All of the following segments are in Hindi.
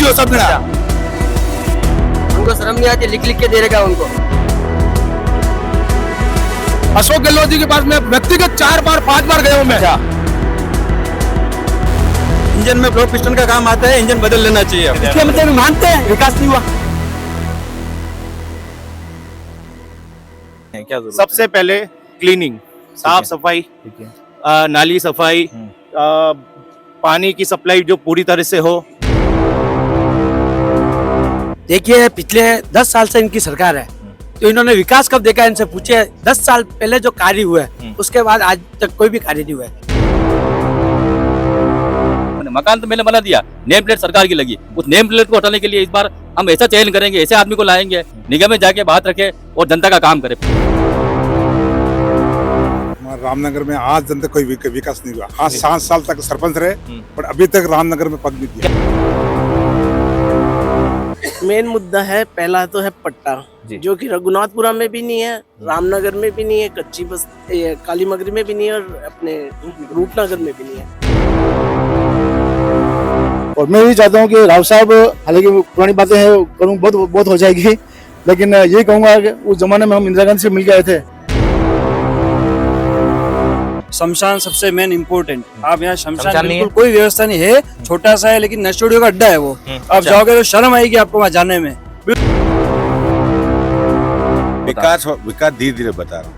जो सब जना। उनको शर्म नहीं आती, लिख लिख के दे रहेगा उनको। अशोक गहलोत जी के पास मैं व्यक्तिगत 4 बार 5 बार गया हूँ मैं। इंजन में फ्लो पिस्टन का काम आता है, इंजन बदल लेना चाहिए। इसके मतलब मानते हैं विकास नहीं हुआ। क्या जरूरत सबसे पहले क्लीनिंग, साफ सफाई, नाली सफाई, पानी की सप्लाई जो पूरी तरह से हो। देखिए पिछले 10 साल से इनकी सरकार है, तो इन्होंने विकास कब देखा? इनसे पूछे 10 साल पहले जो कार्य हुआ है उसके बाद आज तक कोई भी कार्य नहीं हुआ है। मकान तो मैंने बना दिया, नेम प्लेट सरकार की लगी, उस नेम प्लेट को हटाने के लिए इस बार हम ऐसा चयन करेंगे, ऐसे आदमी को लाएंगे निगम में जाके बात रखे और जनता का काम करे। रामनगर में आज तक कोई विकास नहीं हुआ। आज 7 साल तक सरपंच रहे, पर अभी तक रामनगर में पग नहीं दिया। मेन मुद्दा है, पहला तो है पट्टा, जो कि रघुनाथपुरा में भी नहीं है, रामनगर में भी नहीं है, कच्ची बस काली मगरी में भी नहीं है और अपने रूपनगर में भी नहीं है। और मैं भी चाहता हूँ कि राव साहब, हालांकि पुरानी बातें हैं करूँ बहुत हो जाएगी, लेकिन ये कहूँगा कि उस जमाने में हम इंदिरा गांधी से मिल गए थे। शमशान सबसे मेन इम्पोर्टेंट। आप यहाँ शमशान बिल्कुल कोई व्यवस्था नहीं है, छोटा सा है लेकिन नशोड़ियों का अड्डा है वो। आप जाओगे तो शर्म आएगी आपको वहाँ जाने में। विकास धीरे धीरे बता रहा हूँ।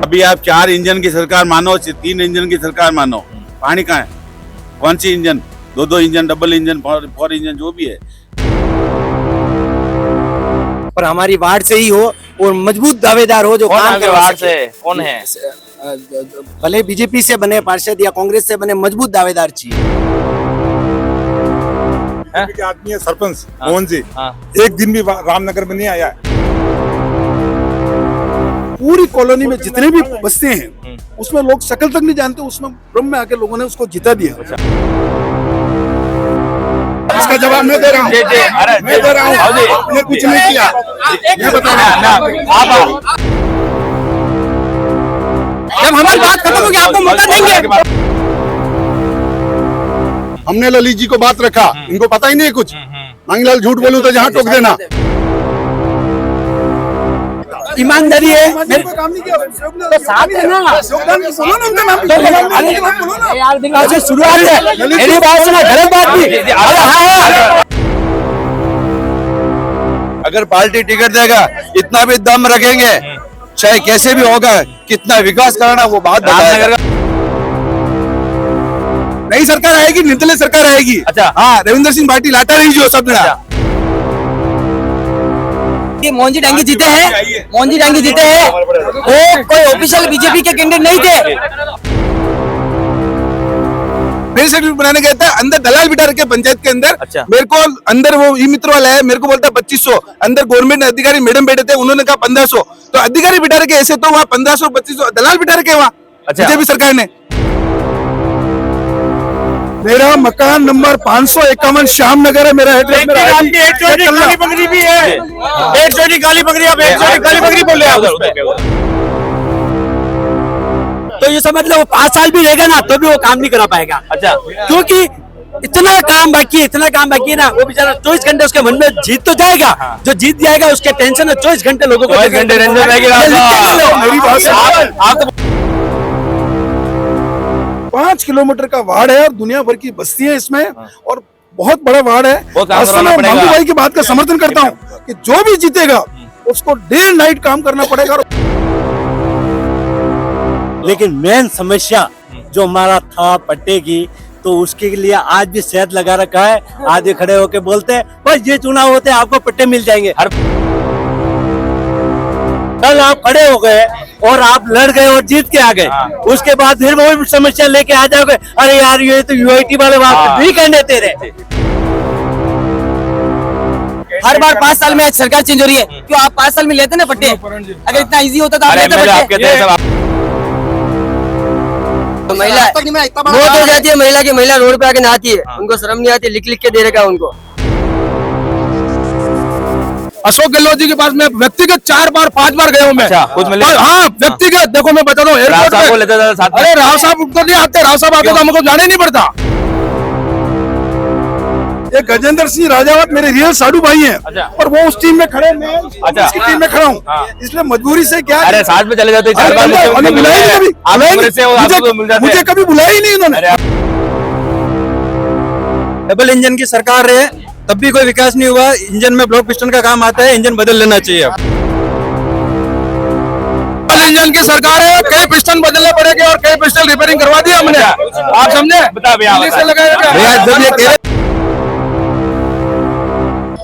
अभी आप 4 इंजन की सरकार मानो, 3 इंजन की सरकार मानो, पानी कहाँ है? कौन सी engine? 2 engine, double engine, 4 engine, जो भी है। पर हमारी वार्ड से ही हो और मजबूत दावेदार हो जो काम करवा वार्ड से कौन है? भले बीजेपी से बने पार्षद या कांग्रेस से बने, मजबूत दावेदार चाहिए। आदमी है सरपंच मोहन जी, एक दिन भी रामनगर में नहीं आया है। पूरी कॉलोनी में जितने भी बस्ते हैं उसमें लोग शक्ल तक नहीं जानते, उसमें ब्रह्म में आके लोगों ने उसको जिता दिया। इसका जवाब मैं दे रहा हूँ, मैं दे रहा हूँ। आपने कुछ नहीं किया, मैं बता रहा हूँ। जब हमारी बात खत्म होगी आपको मौका देंगे। हमने ललित जी को बात रखा, इनको पता ही नहीं है कुछ। मांगलाल झूठ बोलूं तो जहाँ टोक देना। ईमानदारी है, मेरे को काम नहीं किया, तो साथ है ना। आज से शुरुआत है, मेरी बात सुना, गलत बात नहीं। अगर पार्टी टिकट देगा, इतना भी दम रखेंगे, चाहे कैसे भी होगा, कितना विकास करना वो बात बताएगा। नई सरकार आएगी, निर्दलीय सरकार आएगी। अच्छा, हाँ, रविंद्र सिंह पाटिल लाटा रही जो सब जना। ये मोहन जी डांगी जीते हैं, मोहन जी डांगी जीते हैं, वो कोई ऑफिशियल बीजेपी के कैंडिडेट नहीं थे। मेरे सर्टिफिकेट बनाने गया था, अंदर दलाल बिठा रखे पंचायत के अंदर। अच्छा। मेरे को अंदर वो ई मित्र वाला है, मेरे को बोलता 2500, अंदर गवर्नमेंट अधिकारी मैडम बैठे थे, उन्होंने कहा 1500। तो अधिकारी बिठा रखे, ऐसे तो वहाँ 1500 2500 दलाल बिठा रखे वहाँ बीजेपी सरकार ने। मेरा मकान नंबर 551 श्याम नगर है, मेरा एड्रेस। एक छोटी काली बकरी भी है, एक छोटी काली बकरी, आप एक छोटी काली बकरी बोले आप उसपे। तो ये समझ लो 5 साल भी रहेगा ना तो भी वो काम नहीं करा पाएगा। अच्छा, क्योंकि इतना काम बाकी है ना, वो बेचारा 24 घंटे उसके मन में जीत तो जाएगा, जो जीत जाएगा उसके टेंशन है 24 घंटे लोगों को 24 घंटे रेंजर रहेगी। मेरी बात सुनो। 5 किलोमीटर का वार्ड है और दुनिया भर की बस्ती है इसमें, और बहुत बड़ा वार्ड है। मंगू भाई की बात का समर्थन करता हूँ कि जो भी जीतेगा उसको डे नाइट काम करना पड़ेगा। लेकिन मेन समस्या जो हमारा था पट्टे की, तो उसके लिए आज भी शहद लगा रखा है। आधे खड़े होके बोलते हैं बस ये चुनाव होते हैं आपको पट्टे मिल जाएंगे। कल आप खड़े हो गए और आप लड़ गए और जीत के आ गए, उसके बाद फिर वही समस्या लेके आ जाओगे, अरे यार ये तो यूआईटी वाले बात नहीं कहने दे रहे। हर बार 5 साल में सरकार चेंज हो रही है, क्यों आप 5 साल में लेते ना पट्टे? अगर इतना इजी होता तो आप लेते पट्टे। तो महिला मौत हो जाती है महिला की, महिला रोड पे आके नहाती है, उनको शर्म नहीं आती, लिख लिख के दे रखा उनको। अशोक गहलोत जी के पास मैं व्यक्तिगत 4 बार 5 बार गया हूँ मैं। कुछ मिले? हाँ, व्यक्तिगत। देखो मैं बता रहा हूँ, एयरपोर्ट पे। अरे राव साहब तो नहीं आते, राव साहब आते तो हमको जाना ही नहीं पड़ता। ये गजेंद्र सिंह राजावत मेरे रियल साधु भाई हैं। अच्छा। और वो उस टीम में खड़े, मैं उसकी टीम में खड़ा हूँ। इसलिए मजबूरी से क्या, अरे साथ में चले जाते अरे हमें बुलाया ही कभी, आप कांग्रेस से हो, आपको तो मिल जाते मुझे कभी बुलाया ही नहीं इन्होंने। डबल इंजन की सरकार रहे तब भी कोई विकास नहीं हुआ। इंजन में ब्लॉक पिस्टन का काम आता है, इंजन बदल लेना चाहिए अब। इंजन की सरकार है, कई पिस्टन बदलने पड़ेंगे और कई पिस्टन रिपेयरिंग करवा दिया हमने। आप समझे? बता भैया, दिल्ली से लगाया क्या?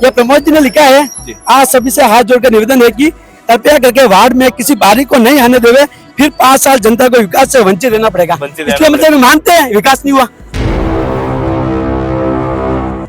ये प्रमोद जी ने लिखा है, आज सभी से हाथ जोड़कर निवेदन है कि कृपया करके वार्ड में किसी बारी को नहीं आने देवे, फिर 5 साल जनता को विकास से वंचित रहना पड़ेगा। इसलिए मतलब मानते हैं विकास नहीं हुआ।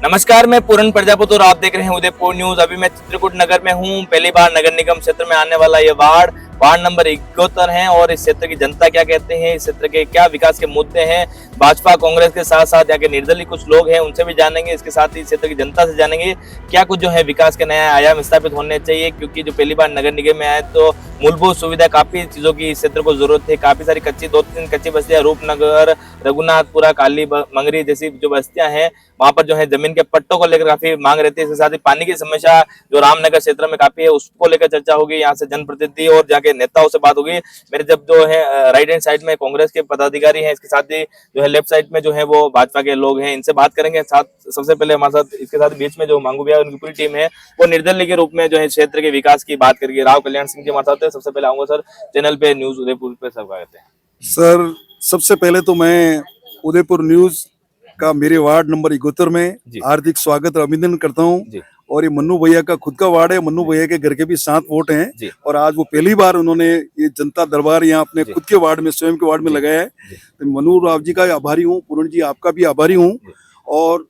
नमस्कार, मैं पूरन प्रजापति और आप देख रहे हैं उदयपुर न्यूज। अभी मैं चित्रकूट नगर में हूं। पहली बार नगर निगम क्षेत्र में आने वाला ये वार्ड नंबर 71 है और इस क्षेत्र की जनता क्या कहते हैं, इस क्षेत्र के क्या विकास के मुद्दे हैं, भाजपा कांग्रेस के साथ साथ यहाँ के निर्दलीय कुछ लोग हैं उनसे भी जानेंगे। इसके साथ ही इस क्षेत्र की जनता से जानेंगे क्या कुछ जो है विकास के नया आयाम स्थापित होने चाहिए, क्योंकि जो पहली बार नगर निगम में आए तो मूलभूत सुविधा काफी चीजों की इस क्षेत्र को जरूरत है। काफी सारी 2-3 कच्ची बस्तियां, रूपनगर, रघुनाथपुरा, काली मंगरी जैसी जो बस्तियां हैं, वहां पर जो है जमीन के पट्टों को लेकर काफी मांग रहती है। इसके साथ ही पानी की समस्या जो रामनगर क्षेत्र में काफी है उसको लेकर चर्चा होगी। यहाँ से जनप्रतिनिधि और जाके नेताओं से बात होगी। मेरे जब जो है राइट हैंड साइड में कांग्रेस के पदाधिकारी हैं, इसके साथ ही जो है लेफ्ट साइड में जो है वो भाजपा के लोग हैं, इनसे बात करेंगे। साथ सबसे पहले हमारे साथ इसके साथ बीच में जो मांगू भैया उनकी पूरी टीम है वो निर्दलीय के रूप में जो है क्षेत्र के विकास की बात करेंगे। राव कल्याण सिंह जी हमारे साथ है। सबसे पहले आऊंगा सर, चैनल पे न्यूज उदयपुर पे सब कहते हैं सर, सबसे पहले तो मैं उदयपुर न्यूज का मेरे वार्ड नंबर 71 में हार्दिक स्वागत और अभिनंदन करता हूँ। और ये मन्नू भैया का खुद का वार्ड है, मन्नू भैया के घर के भी 7 वोट हैं और आज वो पहली बार उन्होंने ये जनता दरबार यहाँ अपने खुद के वार्ड में, स्वयं के वार्ड में लगाया है। तो मन्नू राव जी का आभारी हूँ, पूर्ण जी आपका भी आभारी हूँ। और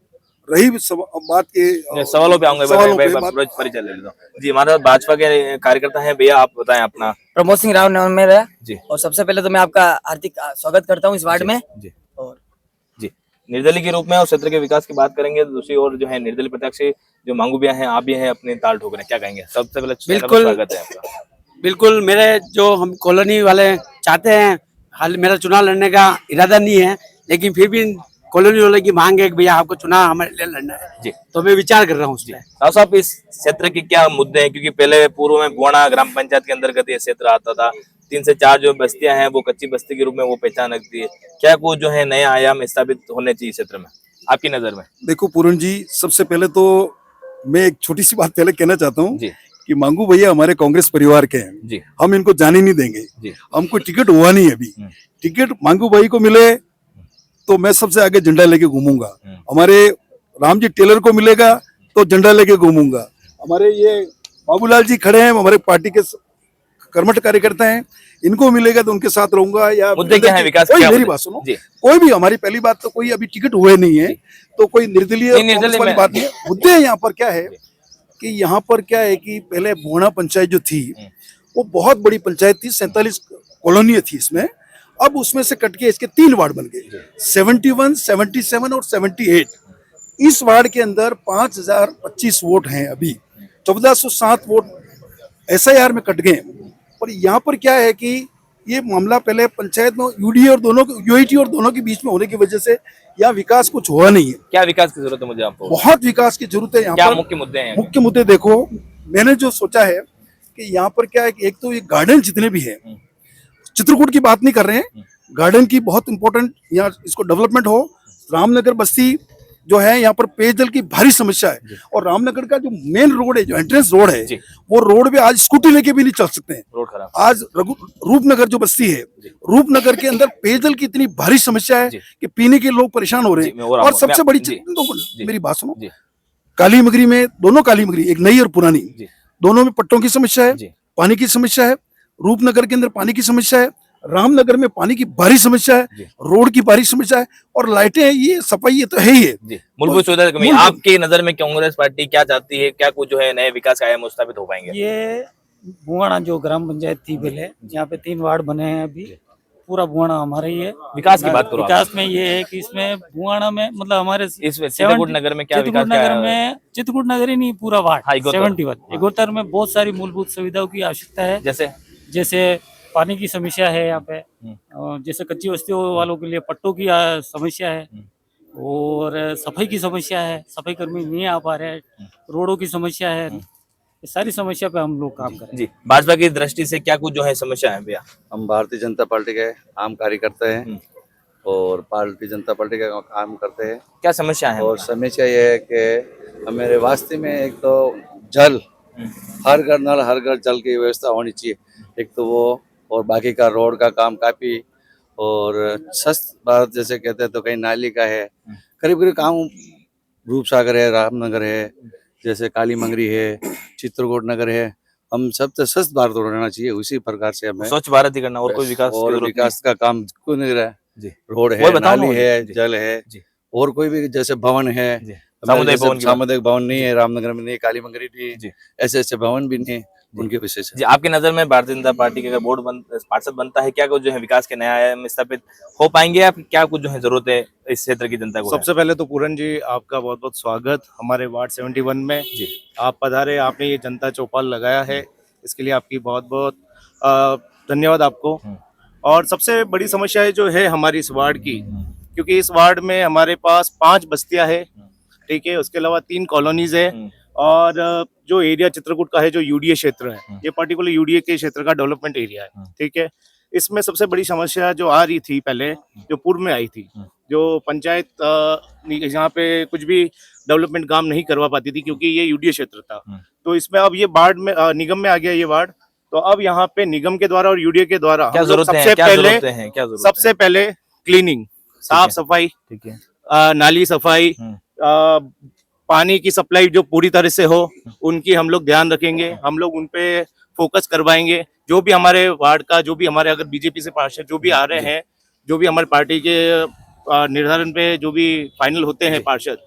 रही बात के सवालों पे आऊंगा, परिचय ले लेता हूं जी। हमारा भाजपा के कार्यकर्ता है, भैया आप बताएं अपना। प्रमोद सिंह राव नाम मेरा है और सबसे पहले तो मैं आपका हार्दिक स्वागत करता हूं इस वार्ड में। और जी निर्दलीय के रूप में और क्षेत्र के विकास की बात करेंगे। दूसरी ओर जो है निर्दलीय प्रत्याशी जो मांगू भैया हैं, आप भी हैं, अपने ताल ठोक रहे हैं, क्या कहेंगे? सबसे पहले बिल्कुल स्वागत है आपका। बिल्कुल, मेरे जो हम कॉलोनी वाले चाहते हैं, हाल मेरा चुनाव लड़ने का इरादा नहीं है, लेकिन फिर भी कॉलोनी वाले की मांग है कि भैया आपको चुनाव हमारे लिए लड़ना है जी, तो मैं विचार कर रहा हूँ उसमें। साहब इस क्षेत्र के क्या मुद्दे हैं, क्योंकि पहले पूर्व में बुआना ग्राम पंचायत के अंतर्गत ये क्षेत्र आता था, 3 से 4 जो बस्तियां हैं वो कच्ची बस्ती के रूप में वो पहचान रखती है। क्या कुछ जो है नया आयाम स्थापित होने चाहिए क्षेत्र में आपकी नजर में? देखो पूर्ण जी, सबसे पहले तो मैं एक छोटी सी बात पहले कहना चाहता हूँ कि मांगू भैया हमारे कांग्रेस परिवार के हैं जी। हम इनको जाने नहीं देंगे। हमको टिकट हुआ नहीं अभी, टिकट मांगू भाई को मिले तो मैं सबसे आगे झंडा लेके घूमूंगा। हमारे राम जी टेलर को मिलेगा तो झंडा लेके घूमूंगा। हमारे ये बाबूलाल जी खड़े हैं, हमारे पार्टी के कर्मठ कार्यकर्ता हैं, इनको मिलेगा तो उनके साथ रहूंगा। या मुद्दे क्या है विकास? मेरी बात सुनो, कोई भी हमारी पहली बात तो कोई अभी टिकट हुए नहीं है तो कोई निर्दलीय वाली बात नहीं है। मुद्दे यहाँ पर क्या है कि यहाँ पर क्या है कि पहले बुआना पंचायत जो थी वो बहुत बड़ी पंचायत थी, 47 कॉलोनी थी इसमें। अब उसमें से कट के इसके 3 वार्ड बन गए, 71, 77 और 78। इस वार्ड के अंदर 5025 वोट हैं, अभी 1407 वोट SIR में कट गए। और यहाँ पर क्या है कि ये मामला पहले पंचायत में यूडी और दोनों यूआईटी और दोनों के बीच में होने की वजह से यहाँ विकास कुछ हुआ नहीं है। क्या विकास की जरूरत है मुझे आपको? बहुत विकास की जरूरत है यहाँ पर। मुख्य मुद्दे हैं? मुख्य मुद्दे देखो, मैंने जो सोचा है कि यहाँ पर क्या है कि एक तो ये गार्डन जितने भी है, चित्रकूट की बात नहीं कर रहे हैं, गार्डन की बहुत इंपॉर्टेंट यहाँ इसको डेवलपमेंट हो। रामनगर बस्ती जो है यहाँ पर पेयजल की भारी समस्या है और रामनगर का जो मेन रोड है, जो एंट्रेंस रोड है, वो रोड पे आज स्कूटी लेके भी नहीं चल सकते हैं। रोड खराब। आज रूपनगर जो बस्ती है, रूपनगर के अंदर पेयजल की इतनी भारी समस्या है कि पीने के लोग परेशान हो रहे हैं। और सबसे बड़ी चीज, मेरी बात सुनो, काली मगरी में दोनों काली मगरी, एक नई और पुरानी, दोनों में पट्टों की समस्या है, पानी की समस्या है। रूपनगर के अंदर पानी की समस्या है, रामनगर में पानी की भारी समस्या है, रोड की भारी समस्या है और लाइटें, ये सफाई ये तो है ही है। मूलभूत सुविधा की कमी। आपकी नजर में कांग्रेस पार्टी क्या चाहती है, क्या कुछ जो है नए विकास आयाम स्थापित हो पाएंगे? ये बुआना जो ग्राम पंचायत थी पहले, यहाँ पे 3 वार्ड बने हैं, अभी पूरा बुआना हमारा ही है। विकास की बात करो। विकास में ये है कि इसमें बुआना में मतलब हमारे इस चित्रकूट नगर में क्या विकास? चित्रकूट नगर ही नहीं, पूरा वार्ड 71 71 में बहुत सारी मूलभूत सुविधाओं की आवश्यकता है। जैसे पानी की समस्या है यहाँ पे, जैसे कच्ची बस्तियों वालों के लिए पट्टों की समस्या है, और सफाई की समस्या है, सफाई कर्मी नहीं आ पा रहे हैं, रोडों की समस्या है, ये सारी समस्या पे हम लोग काम करें। जी, भाजपा की दृष्टि से क्या कुछ जो है समस्या है भैया? हम भारतीय जनता पार्टी के आम कार्यकर्ता हैं और भारतीय जनता पार्टी का काम करते हैं। क्या समस्या है? और समस्या ये है कि हमारे वास्ते में एक तो जल, हर घर नल हर घर जल की व्यवस्था होनी चाहिए, एक तो वो, और बाकी का रोड का काम काफी, और स्वच्छ भारत जैसे कहते हैं तो कहीं नाली का है, करीब करीब काम रूप सागर है, रामनगर है, जैसे काली मंगरी है, चित्रकूट नगर है, हम सब तो स्वच्छ भारत होना चाहिए, उसी प्रकार से हमें स्वच्छ भारत ही करना और कोई विकास और विकास का काम क्यों नहीं रहा है? जी, रोड वही है, बताओ ना नाली मुझे। है, जी। जल है, जी। और कोई भी जैसे भवन है, सामुदायिक भवन की बात। सामुदायिक भवन नहीं है, रामनगर में नहीं, काली मंगरी नहीं, जी। ऐसे ऐसे भवन भी नहीं, उनके विषय से। जी, आपकी नजर में भारतीय जनता पार्टी का अगर पार्षद बनता है, क्या कुछ जो है विकास के नया आयाम स्थापित हो पाएंगे, या फिर क्या कुछ जो है जरूरत है इस क्षेत्र की जनता को? सबसे पहले तो पूरन जी आपका बहुत बहुत स्वागत हमारे वार्ड 71 में। जी, आप पधारे, आपने ये जनता चौपाल लगाया है, इसके लिए आपकी बहुत बहुत धन्यवाद आपको। और सबसे बड़ी समस्या जो है हमारी इस वार्ड की, क्योंकि इस वार्ड में हमारे पास 5 बस्तियां है, ठीक है, उसके अलावा 3 कॉलोनीज है, और जो एरिया चित्रकूट का है, जो यूडीए क्षेत्र है, ये पर्टिकुलर यूडीए के क्षेत्र का डेवलपमेंट एरिया है, ठीक है। इसमें सबसे बड़ी समस्या जो आ रही थी पहले, जो पूर्व में आई थी, जो पंचायत यहाँ पे कुछ भी डेवलपमेंट काम नहीं करवा पाती थी, क्योंकि ये यूडीए क्षेत्र था। तो इसमें अब ये वार्ड में निगम में आ गया ये वार्ड, तो अब यहाँ पे निगम के द्वारा और यूडीए के द्वारा क्या जरूरत है? सबसे पहले क्लीनिंग, साफ सफाई, ठीक है, नाली सफाई, पानी की सप्लाई जो पूरी तरह से हो, उनकी हम लोग ध्यान रखेंगे, हम लोग उन पे फोकस करवाएंगे। जो भी हमारे वार्ड का, जो भी हमारे अगर बीजेपी से पार्षद जो भी आ रहे हैं, जो भी हमारे पार्टी के निर्धारण पे जो भी फाइनल होते हैं पार्षद,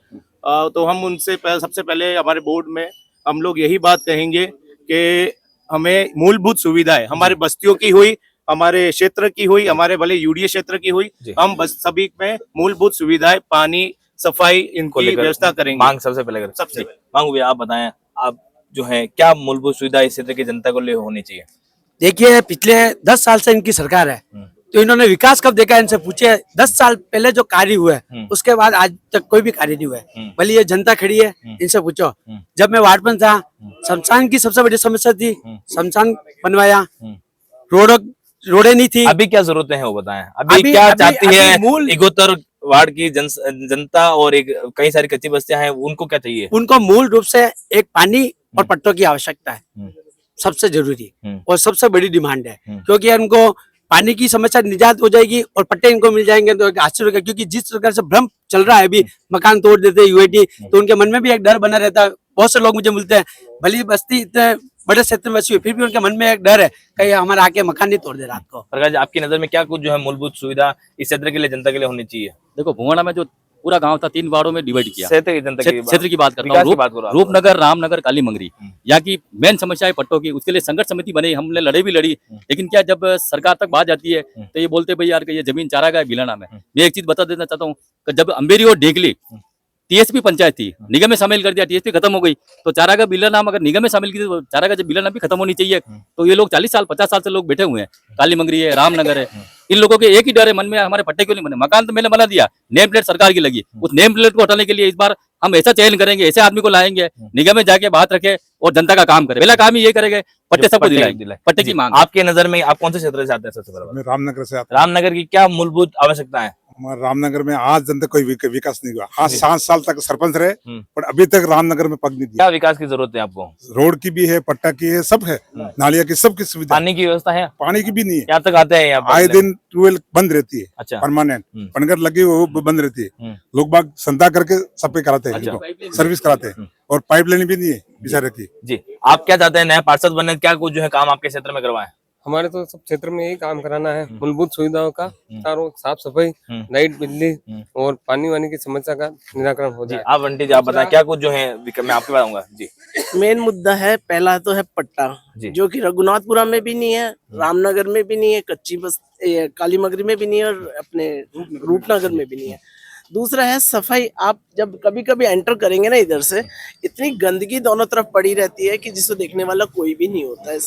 तो हम उनसे सबसे पहले हमारे बोर्ड में हम लोग यही बात कहेंगे कि हमें मूलभूत सुविधाएं हमारे बस्तियों की हुई, हमारे क्षेत्र की हुई, हमारे भले यूडीए क्षेत्र की हुई, हम बस सभी में मूलभूत सुविधाएं, पानी, सफाई, इनकी व्यवस्था करेंगे। मांग सबसे पहले करें। सबसे मांग भैया आप बताएं, आप जो है क्या मूलभूत सुविधा इस क्षेत्र की जनता को लिए होनी चाहिए? देखिए, पिछले 10 साल से इनकी सरकार है, तो इन्होंने विकास कब देखा, इनसे पूछे। 10 साल पहले जो कार्य हुए, उसके बाद आज तक कोई भी कार्य नहीं हुआ। भले ये जनता खड़ी है, इनसे पूछो। जब मैं वार्ड में था, शमशान की सबसे बड़ी समस्या थी, शमशान बनवाया, रोडें नहीं थी। अभी क्या जरूरत है वो बताएं। अभी क्या चाहती है इगोतर वार्ड की जनता, और एक कई सारी कच्ची बस्तियां हैं, उनको क्या चाहिए? उनको मूल रूप से एक पानी और पट्टों की आवश्यकता है, सबसे जरूरी और सबसे बड़ी डिमांड है, क्योंकि उनको पानी की समस्या निजात हो जाएगी और पट्टे इनको मिल जाएंगे तो आश्चर्य होगा। क्योंकि जिस प्रकार से भ्रम चल रहा है अभी, मकान तोड़ देते हैं यूआईटी, तो उनके मन में भी एक डर बना रहता है। बहुत से लोग मुझे मिलते हैं, भली बस्ती इतने बड़े क्षेत्र में बसी हुई, फिर भी उनके मन में एक डर है कहीं हमारा आके मकान नहीं तोड़ दे रात को। प्रकाश, आपकी नजर में क्या कुछ जो है मूलभूत सुविधा इस क्षेत्र के लिए, जनता के लिए होनी चाहिए? देखो, भुवाना में जो पूरा गांव था 3 वार्डों में डिवाइड किया। क्षेत्र की जनता क्षेत्र की बात करता हूँ, रूपनगर, रामनगर, काली मंगरी, यहाँ की मेन समस्या है पट्टों की। उसके लिए संघर्ष समिति बनी, हमने लड़े भी लड़ी, लेकिन क्या जब सरकार तक बात जाती है तो ये बोलते भाई यार कि ये जमीन चारागाह बिलाना में। मैं एक चीज बता देना चाहता हूँ कि जब अम्बेरी और डेगली टीएसपी पंचायत थी, निगम में शामिल कर दिया, टीएसपी खत्म हो गई, तो चारागाह बिला नाम अगर निगम में शामिल की तो चारागाह जब बिला नाम भी खत्म होनी चाहिए। तो ये लोग 40 साल 50 साल से लोग बैठे हुए हैं, काली मंगरी है, रामनगर है, इन लोगों के एक ही डर है मन में, हमारे पट्टे क्यों नहीं बने। मकान तो मैंने बना दिया, नेम प्लेट सरकार की लगी, उस नेम प्लेट को हटाने के लिए इस बार हम ऐसा चयन करेंगे, ऐसे आदमी को लाएंगे, निगम में जाके बात रखे और जनता का काम करे। पहला काम ही ये करेंगे, पट्टे सबको दिलाएंगे, पट्टे की मांग। आपके नजर में आप कौन से क्षेत्र से आते हैं? सबसे पहले मैं रामनगर से आता रामनगर की क्या मूलभूत आवश्यकता है? हमारे रामनगर में आज जनता कोई विकास नहीं हुआ। आज 7 साल तक सरपंच रहे, पर अभी तक रामनगर में पग नहीं दिया। क्या विकास की जरूरत है आपको? रोड की भी है, पट्टा की है, सब है, नालिया की, सबकी सुविधा। पानी की व्यवस्था है? पानी की भी नहीं है। यहाँ तक आते हैं, यहाँ आए दिन ट्यूबवेल बंद रहती है, अच्छा, परमानेंट पनगर लगी वो बंद रहती है। लोग बाग संता करके सफाई कराते हैं, सर्विस कराते हैं, और पाइपलाइन भी नहीं है बेचारे की। जी, आप क्या चाहते हैं नया पार्षद बनने, क्या कुछ जो है काम आपके क्षेत्र में करवाएं? हमारे तो सब क्षेत्र में यही काम कराना है, मूलभूत सुविधाओं का, चारों साफ सफाई, लाइट, बिजली और पानी वानी की समस्या का निराकरण हो जाए। आप आंटी जी आप बताएं क्या कुछ जो है, मैं आपके पास आऊंगा जी। मेन मुद्दा है, पहला तो है पट्टा, जो कि रघुनाथपुरा में भी नहीं है, रामनगर में भी नहीं है, कच्ची बस काली मंगरी में भी नहीं है, और अपने रूपनगर में भी नहीं है। दूसरा है सफाई। आप जब कभी कभी एंटर करेंगे ना इधर से, इतनी गंदगी दोनों तरफ पड़ी रहती है कि जिसको देखने वाला कोई भी नहीं होता है।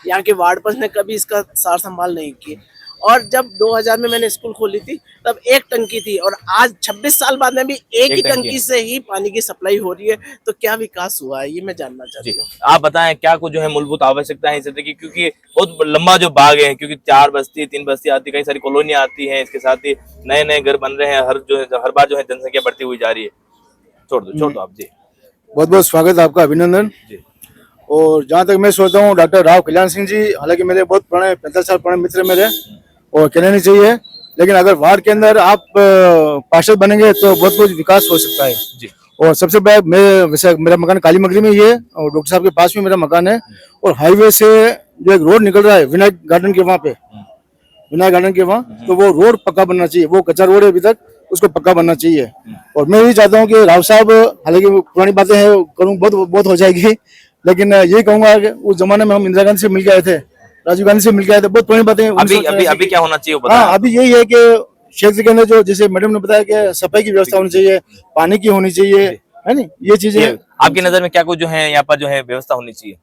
यहाँ के वार्ड पंच ने कभी इसका सार संभाल नहीं की। और जब 2000 में मैंने स्कूल खोली थी तब एक टंकी थी, और आज 26 साल बाद में भी एक ही टंकी से ही पानी की सप्लाई हो रही है। तो क्या विकास हुआ है, ये मैं जानना चाहती हूँ। आप बताएं क्या कुछ जो है मूलभूत आवश्यकता है इस क्षेत्र की, क्योंकि बहुत लंबा जो भाग है, क्योंकि 4 बस्ती 3 बस्ती आती, कई सारी कॉलोनियां आती हैं, इसके साथ ही नए नए घर बन रहे हैं, हर बार जो है जनसंख्या बढ़ती हुई जा रही है। छोड़ दो आप जी। बहुत बहुत स्वागत है आपका, अभिनंदन जी। और जहाँ तक मैं सोचता हूँ डॉक्टर राव कल्याण सिंह जी, हालांकि मेरे बहुत पुराने 45 साल पुराने मित्र मेरे, और कहना नहीं चाहिए, लेकिन अगर वार्ड के अंदर आप पार्षद बनेंगे तो बहुत कुछ विकास हो सकता है जी। और सबसे बड़ा वैसे मेरा मकान काली मगरी में ही है, और डॉक्टर साहब के पास में मेरा मकान है, और हाईवे से जो एक रोड निकल रहा है विनायक गार्डन के वहाँ पे, विनायक गार्डन के वहाँ, तो वो रोड पक्का बनना चाहिए। वो कच्चा रोड है अभी तक, उसको पक्का बनना चाहिए। और मैं यही चाहता हूँ कि राव साहब, हालांकि पुरानी बातें हैं करूँ बहुत हो जाएगी, लेकिन ये कहूंगा कि उस जमाने में हम इंदिरा गांधी से मिल के आए थे, राजीव गांधी से मिल के आए थे, बहुत पुरानी बातें। अभी क्या होना चाहिए? हाँ, अभी यही है कि क्षेत्र के अंदर जो जैसे मैडम ने बताया कि सफाई की व्यवस्था होनी चाहिए, पानी की होनी चाहिए, है नी, ये चीजें। आपकी नजर में क्या कुछ जो है यहाँ पर जो है व्यवस्था होनी चाहिए?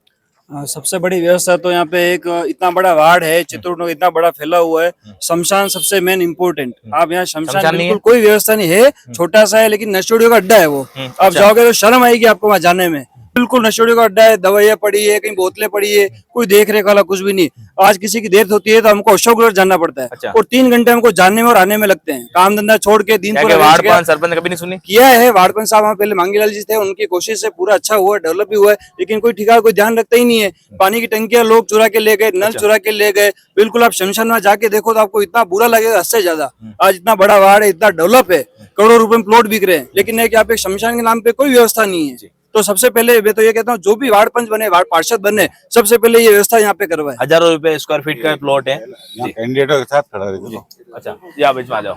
सबसे बड़ी व्यवस्था तो यहाँ पे एक इतना बड़ा वार्ड है, चित्रकूट इतना बड़ा फैला हुआ है, शमशान सबसे मेन इम्पोर्टेंट। आप यहाँ शमशान बिल्कुल कोई व्यवस्था नहीं है, छोटा सा है, लेकिन नशोड़ियों का अड्डा है वो। आप जाओगे तो शर्म आएगी आपको वहाँ जाने में। बिल्कुल नशोड़ियों का अड्डा है, दवाइयाँ पड़ी है, कहीं बोतलें पड़ी है, कोई देख रेख वाला कुछ भी नहीं। आज किसी की डेथ होती है तो हमको अशोक नगर जाना पड़ता है, और 3 घंटे हमको जाने में और आने में लगते हैं, काम धंधा छोड़ के। दिन सरपंच ने कभी नहीं सुनी? किया है वार्डपंच साहब, वहाँ पहले मांगीलाल जी थे, उनकी कोशिश से पूरा अच्छा हुआ, डेवलप भी हुआ है, लेकिन कोई ठिकाना कोई ध्यान रखता ही नहीं है। पानी की टंकियां लोग चुरा के ले गए, नल चुरा के ले गए। बिल्कुल आप शमशान में जाके देखो तो आपको इतना बुरा लगेगा, हद से ज्यादा। आज इतना बड़ा वार्ड है, इतना डेवलप है, करोड़ों रुपए में प्लॉट बिक रहे हैं, लेकिन है कि आप एक शमशान के नाम पे कोई व्यवस्था नहीं है। तो सबसे पहले मैं तो ये कहता हूँ, जो भी वार्ड पंच बने, वार्ड पार्षद बने, सबसे पहले ये व्यवस्था यहाँ पे करवाए। हजारों रुपए स्क्वायर फीट का प्लॉट है, कैंडिडेटों के साथ खड़ा रहे। अच्छा जी, आप बीच में आ जाओ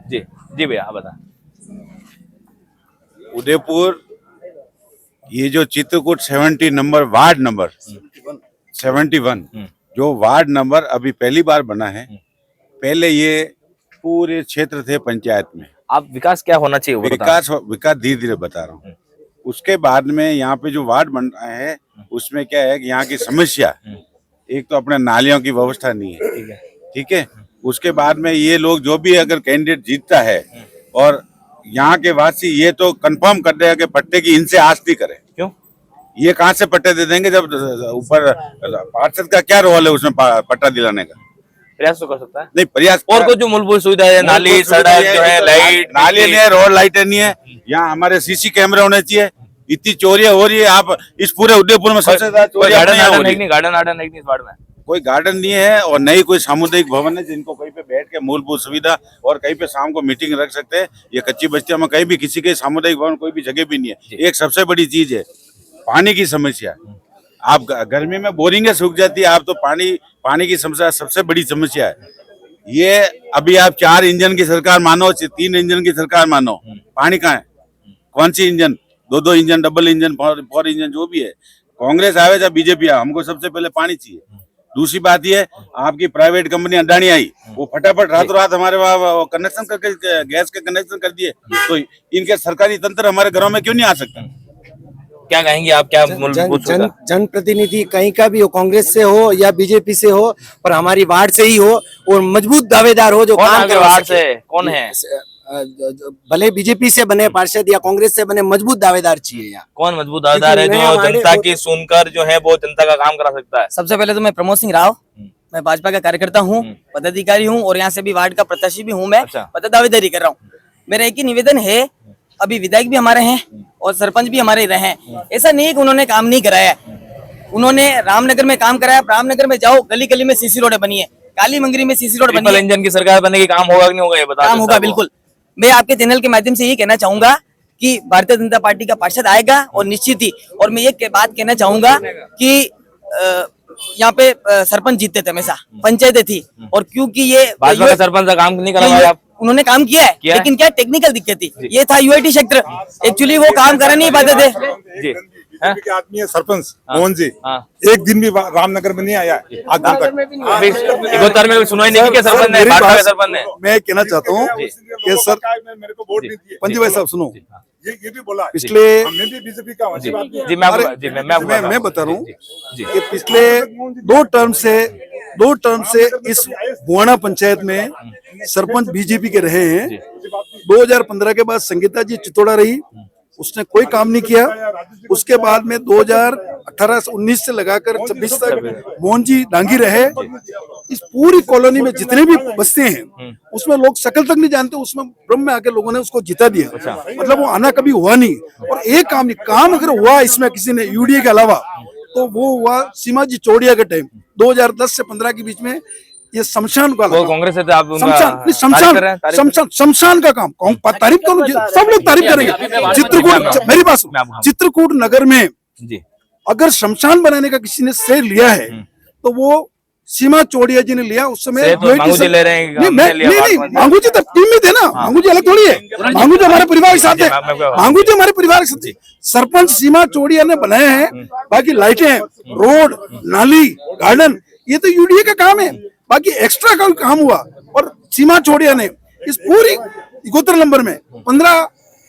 जी। जी भैया बता। उदयपुर ये जो चित्रकूट 70 नंबर वार्ड नंबर 71 जो वार्ड नंबर अभी पहली बार बना है, पहले ये पूरे क्षेत्र थे पंचायत में। आप विकास क्या होना चाहिए? विकास धीरे धीरे बता रहा हूँ। उसके बाद में यहाँ पे जो वार्ड बन रहा है उसमें क्या है कि यहाँ की समस्या, एक तो अपने नालियों की व्यवस्था नहीं है, ठीक है। उसके बाद में ये लोग जो भी अगर कैंडिडेट जीतता है, और यहाँ के वासी ये तो कंफर्म कर देगा कि पट्टे की इनसे आस नहीं करे। क्यों? ये कहाँ से पट्टे दे देंगे जब ऊपर पार्षद का क्या रोल है उसमें पट्टा दिलाने का? प्रयास तो कर सकता है। नहीं प्रयास और कुछ जो मूलभूत सुविधा है, नाली सड़क जो है, लाइट, नाली नहीं है, रोड लाइटें नहीं है, यहाँ हमारे सीसी कैमरे होने चाहिए। इतनी चोरियां हो रही है, आप इस पूरे उदयपुर में सबसे ज्यादा गार्डन कोई गार्डन नहीं है, और नई कोई सामुदायिक भवन है जिनको कहीं पे बैठ के मूलभूत सुविधा, और कहीं पे शाम को मीटिंग रख सकते हैं। ये कच्ची बस्तियों में कहीं भी किसी के सामुदायिक भवन कोई भी जगह भी नहीं है। एक सबसे बड़ी चीज है पानी की समस्या। आप गर्मी में बोरिंगें सूख जाती है, आप तो पानी की समस्या सबसे बड़ी समस्या है। ये अभी आप 4 इंजन की सरकार मानो, 3 इंजन की सरकार मानो, पानी कहाँ है? कौन सी engine? 2 engine, double engine, 4 engine, जो भी है। कांग्रेस आवे या बीजेपी आवे, हमको सबसे पहले पानी चाहिए। दूसरी बात ये, आपकी प्राइवेट कंपनी अडानी आई, वो फटाफट रातों रात हमारे वहाँ कनेक्शन करके गैस के कनेक्शन कर दिए, तो इनके सरकारी तंत्र हमारे घरों में क्यों नहीं आ सकता? क्या कहेंगे आप? क्या जनप्रतिनिधि कहीं का भी हो, कांग्रेस से हो या बीजेपी से हो, पर हमारी वार्ड से ही हो, और मजबूत दावेदार हो जो काम करवा वार्ड से। कौन है? भले बीजेपी से बने पार्षद या कांग्रेस से बने, मजबूत दावेदार चाहिए। यहाँ कौन मजबूत दावेदार है जो जनता की सुनकर जो है वो जनता का काम करा सकता है? सबसे पहले तो मैं प्रमोद सिंह राव, मैं भाजपा का कार्यकर्ता हूँ, पदाधिकारी हूँ, और यहाँ से भी वार्ड का प्रत्याशी भी हूँ। मैं पद दावेदारी कर रहा हूँ। मेरा एक ही निवेदन है, अभी विधायक भी हमारे हैं और सरपंच भी हमारे रहे हैं। ऐसा नहीं है कि उन्होंने काम नहीं कराया, उन्होंने रामनगर में काम कराया। रामनगर में जाओ, गली गली में सीसी रोड बनी है, काली मंगरी में सीसी रोड बनी है। इंजन की सरकार बनेगी, काम होगा कि नहीं होगा ये बता। काम होगा बिल्कुल। मैं आपके चैनल के माध्यम से ये कहना चाहूंगा कि भारतीय जनता पार्टी का पार्षद आएगा, और निश्चित ही। और मैं ये बात कहना चाहूंगा कि यहाँ पे सरपंच जीतते थे हमेशा, पंचायतें थी, और क्योंकि ये भाजपा का सरपंच का काम नहीं करवाया आप? उन्होंने काम किया है, लेकिन क्या टेक्निकल दिक्कत थी। ये था यूआईटी क्षेत्र, एक्चुअली वो काम कर नहीं पाते थे। जी आदमी है सरपंच मोहन जी, एक दिन भी रामनगर में नहीं आया आज दिन तक। में सुनाई नहीं की सरपंच ने? मैं कहना चाहता हूँ कि सर पंजी भाई साहब सुनो, ये भी बोला पिछले हमने भी बीजेपी का जी मैं बता रहा हूँ कि पिछले 2 टर्म से इस बुआना पंचायत में सरपंच बीजेपी के रहे हैं। 2015 के बाद संगीता जी चितौड़ा रही, उसने कोई काम नहीं किया। उसके बाद में 2018-19 से लगाकर 26 तक मोहन जी डांगी रहे। इस पूरी कॉलोनी में जितने भी बस्ते हैं उसमें लोग शकल तक नहीं जानते, उसमें ब्रह्म में आके लोगों ने उसको जिता दिया। मतलब वो आना कभी हुआ नहीं। और एक काम नहीं, काम अगर हुआ इसमें किसी ने यूडीए के अलावा तो वो हुआ सीमा जी चौड़िया के टाइम 2010 से 15 के बीच में। ये शमशान का कांग्रेस से आप शमशान का काम तारीफ करो, सब लोग तारीफ करेंगे। चित्रकूट, मेरी बात सुनो, चित्रकूट नगर में अगर शमशान बनाने का किसी ने श्रेय लिया है तो वो सीमा चौड़िया जी ने लिया। उस समय मांगू जी ले रहे हैं। नहीं, मांगू जी तो टीम में थे ना, मांगू जी अलग थोड़ी है। मांगू जी हमारे परिवार के साथ है, मांगू जी हमारे परिवार के साथ। सरपंच सीमा चौड़िया ने बनाए हैं, बाकी लाइटें, रोड, नाली, गार्डन, ये तो यूडीए का काम है। बाकी एक्स्ट्रा का काम हुआ। और सीमा चौड़िया ने इस पूरी इकोतर नंबर में 15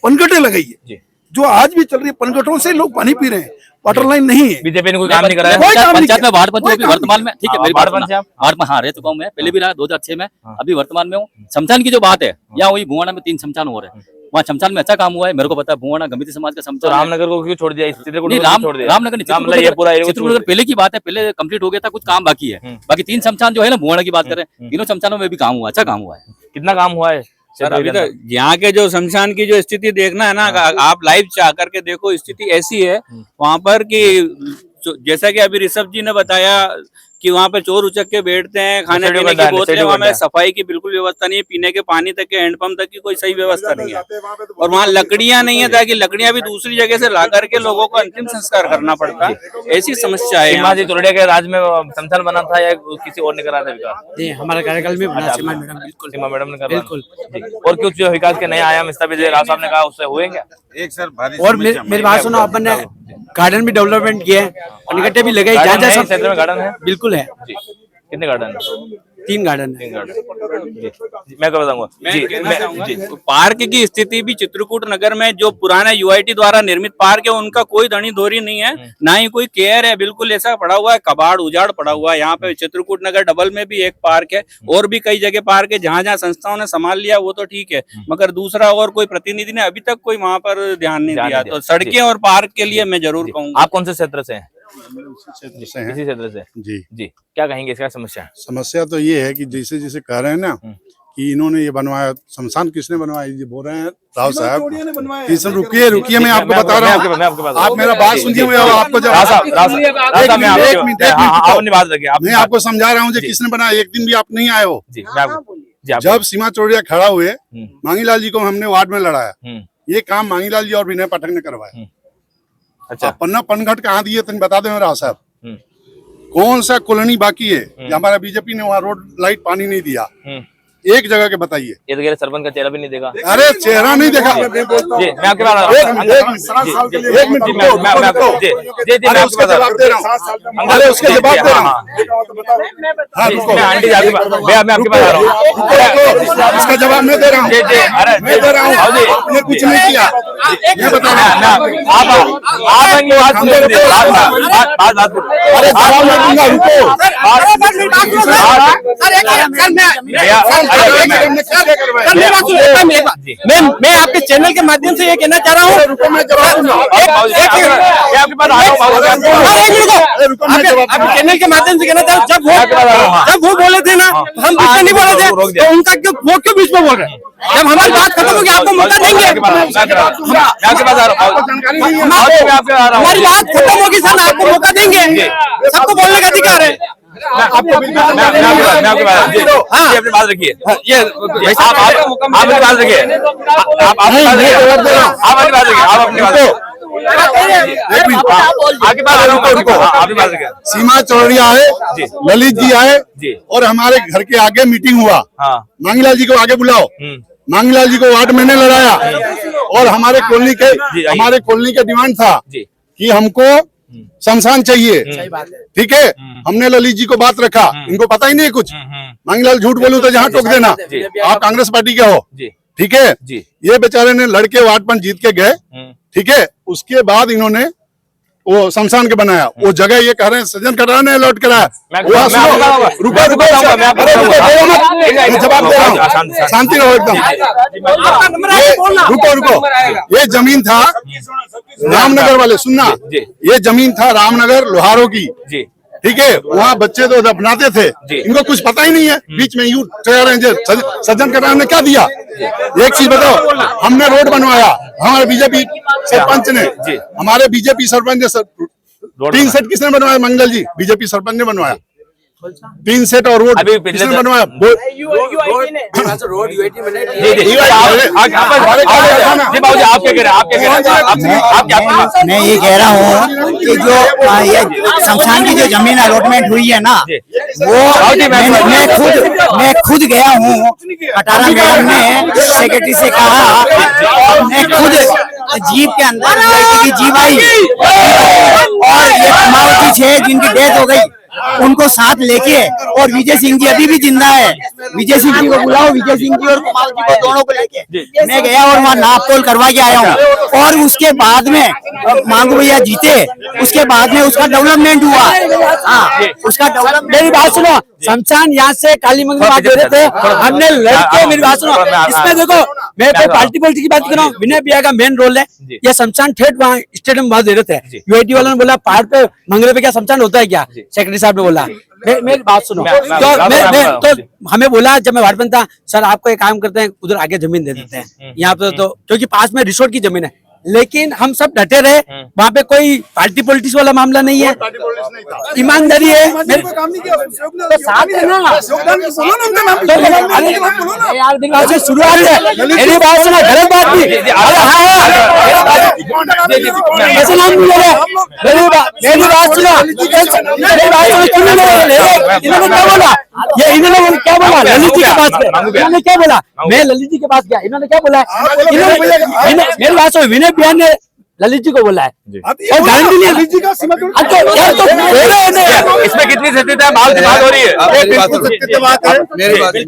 पनघटें लगाई है, जो आज भी चल रही है। पनघटों से लोग पानी पी रहे हैं, वाटर लाइन नहीं है। बीजेपी ने कोई काम नहीं कराया। पंचायत में वार्ड पंच वर्तमान में, ठीक है, मेरी वार्ड में हाँ रह चुका हूँ मैं, पहले भी रहा 2006 में, अभी वर्तमान में हूँ। शमशान की जो बात है, यहाँ वही बुआना में 3 शमशान हो रहे हैं, वहाँ शमशान में अच्छा काम हुआ है, मेरे को पता है। बुआना गंभीर समाज का शमशान। रामनगर को क्यों छोड़ दिया? रामनगर चित्रकूट पहले की बात है, पहले कंप्लीट हो गया था, कुछ काम बाकी है। बाकी 3 शमशान जो है ना, बुआना की बात करें, तीनों शमशानों में भी काम हुआ, अच्छा काम हुआ है। कितना काम हुआ है सर? अभी तो यहाँ के जो शमशान की जो स्थिति देखना है ना, आप लाइव जा करके देखो, स्थिति ऐसी है वहाँ पर कि जैसा कि अभी ऋषभ जी ने बताया कि वहाँ पे चोर उचक के बैठते हैं, खाने पीने की बोतलें, वहाँ में सफाई की बिल्कुल व्यवस्था नहीं है, पीने के पानी तक के हैंडपंप तक की कोई सही व्यवस्था नहीं है। और वहाँ लकड़ियाँ नहीं है, ताकि लकड़ियाँ भी दूसरी जगह से ला करके लोगों को अंतिम संस्कार करना पड़ता है। ऐसी समस्या है। सीमा जी चौड़िया के राज में शमशान बना था या किसी और ने करा था विकास? जी, हमारे कार्यकाल में बना सीमा मैडम, बिल्कुल सीमा मैडम ने करा। बिल्कुल। और कुछ जो विकास के नए आयाम राव साहब ने कहा उससे हुए क्या? एक सर भारी और मेरी बात सुनो, अपन ने गार्डन भी डेवलपमेंट किया है, पनघटें भी लगाई। जहाँ सब क्षेत्र में गार्डन है? बिल्कुल है। कितने गार्डन है? 3 गार्डन है। मैं क्या बताऊंगा जी, पार्क की स्थिति भी चित्रकूट नगर में जो पुराना यूआईटी द्वारा निर्मित पार्क है, उनका कोई धनी धोरी नहीं है, ना ही कोई केयर है। बिल्कुल ऐसा पड़ा हुआ है, कबाड़ उजाड़ पड़ा हुआ है। यहाँ पे चित्रकूट नगर डबल में भी एक पार्क है, और भी कई जगह पार्क है। जहाँ जहाँ संस्थाओं ने संभाल लिया वो तो ठीक है, मगर दूसरा और कोई प्रतिनिधि ने अभी तक कोई वहाँ पर ध्यान नहीं दिया। तो सड़कें और पार्क के लिए मैं जरूर कहूँगा। आप कौन से क्षेत्र से हैं? इसी क्षेत्र से। जी, क्या कहेंगे इसका समस्या? समस्या तो ये है कि जैसे जैसे कह रहे हैं ना कि इन्होंने ये बनवाया, शमशान किसने बनवाया, ये बोल रहे हैं राव साहब। रुकिए मैं आपको बता रहा हूँ, आप मेरा बात सुनिए। मैं आपको मैं आपको समझा रहा हूँ किसने बनाया। एक दिन भी आप नहीं आए हो। जब सीमा चौड़िया खड़ा हुए, मांगीलाल जी को हमने वार्ड में लड़ाया। ये काम मांगीलाल जी और विनय पाठक ने करवाया। अच्छा, पन्ना पनघट कहाँ दिए तुम बता दो राव साहब। कौन सा कॉलोनी बाकी है? हमारा बीजेपी ने वहाँ रोड लाइट पानी नहीं दिया, एक जगह के बताइए। ये तो सरपंच का चेहरा भी नहीं देखा। अरे चेहरा नहीं देखा। जी, मैं आपके बात एक मिनट अरे उसका जवाब दे रहा हूँ। अरे उसके जवाब दे रहा हूँ। हाँ मैं आपके पास आ रहा हूँ। उसका जवाब मैं दे रहा हूँ। मैं दे रहा हूँ। आपने कुछ नहीं किया, मैं बता रहा हूँ। मैं आपके चैनल के माध्यम से ये कहना चाह रहा हूँ, आपके चैनल के माध्यम से कहना चाह रहा हूँ, जब वो बोले थे ना, हम बीच में नहीं बोले थे, तो उनका वो क्यों बीच में बोल रहे हैं? जब हमारी बात खत्म होगी आपको मौका देंगे। हमारी बात खत्म होगी सर, आपको मौका देंगे। सबको बोलने का अधिकार है। अपनी बात रखिए। ये आप अपनी बात रखिए। आप अपनी बात रखिए। आप अपनी बात रखिए। सीमा चौड़िया है, ललित जी आए और हमारे घर के आगे मीटिंग हुआ। मांगीलाल जी को आगे बुलाओ। मांगीलाल जी को वार्ड में लड़ाया और हमारे कॉलोनी के डिमांड था कि हमको शमशान चाहिए। ठीक है, हमने ललित जी को बात रखा। इनको पता ही नहीं कुछ। मांगीलाल झूठ बोलूं तो जहाँ टोक देना। आप कांग्रेस पार्टी के हो, ठीक है जी। ये बेचारे ने लड़के वार्ड पंच जीत के गए, ठीक है। उसके बाद इन्होंने वो शमशान के बनाया, वो जगह ये कह रहे हैं सज्जन कटारा ने अलॉट कराया। रुको जवाब दे रहा हूँ, शांति रहो एकदम। रुको ये जमीन था रामनगर वाले, सुनना, ये जमीन था रामनगर लोहारों की, ठीक है। वहाँ बच्चे तो अपनाते थे, इनको कुछ पता ही नहीं है। बीच में यू सज्जन कटारा ने क्या दिया? एक चीज बताओ, हमने रोड बनवाया, हमारे बीजेपी सरपंच ने, हमारे बीजेपी सरपंच ने 3 सेट किसने बनवाया? मंगल जी, बीजेपी सरपंच ने बनवाया 3 सेट और रोड किसने बनवाया? मैं ये कह रहा हूँ कि जो ये शमशान की जो जमीन अलॉटमेंट हुई है ना, वो मैं खुद गया हूँ। कटारा मैडम ने सेक्रेटरी से कहा, मैं खुद जीप के अंदर जीप आई और ये कुमावती 6 जिनकी डेथ हो गई उनको साथ लेके, और विजय सिंह जी अभी भी जिंदा है, विजय सिंह जी को बुलाओ, विजय सिंह जी और कुमावती को दोनों को लेके मैं गया और वहाँ नाप तोल करवा के आया हूँ। और उसके बाद में मांगू भैया जीते, उसके बाद में उसका डेवलपमेंट हुआ। हाँ, उसका डेवलपमेंट। मेरी बात सुनो, शमशान यहाँ से काली मंदिर बात दे रहे थे, हमने लड़के, मेरी बात सुनो, इसमें देखो मैं कोई पार्टी पॉलिटिक्स की बात कर रहा हूँ, विनय भैया का मेन रोल है। ये शमशान ठेठ वहाँ स्टेडियम बात दे रहे थे, यूआईटी वालों ने बोला पहाड़ पे मंगरे पे क्या शमशान होता है क्या? सेक्रेटरी साहब ने बोला, मेरी बात सुनो, तो हमें बोला जब मैं वार्ड में था, सर आपको एक काम करते हैं, उधर आगे जमीन दे देते हैं यहाँ पे, तो क्योंकि पास में रिसोर्ट की जमीन है। लेकिन हम सब डटे रहे, वहाँ पे कोई पार्टी पॉलिटिक्स वाला मामला नहीं है, ईमानदारी है। साथ है ना, यार शुरुआत है, मेरी बात सुना, गलत बात नहीं, कैसे नाम मिलेगा? मेरी बात सुना, इन्होंने क्या बोला? ये इन्होंने क्या बोला? ललित जी के पास गया, इन्होंने क्या बोला? मैं ललित जी के पास गया, इन्होंने क्या बोला? मेरी बात सुनो, विनय भैया ने ललित जी को बोला है, और गारंटी नहीं ललित जी का सीमा तो इसमें कितनी सत्यता बात हो रही है? बिल्कुल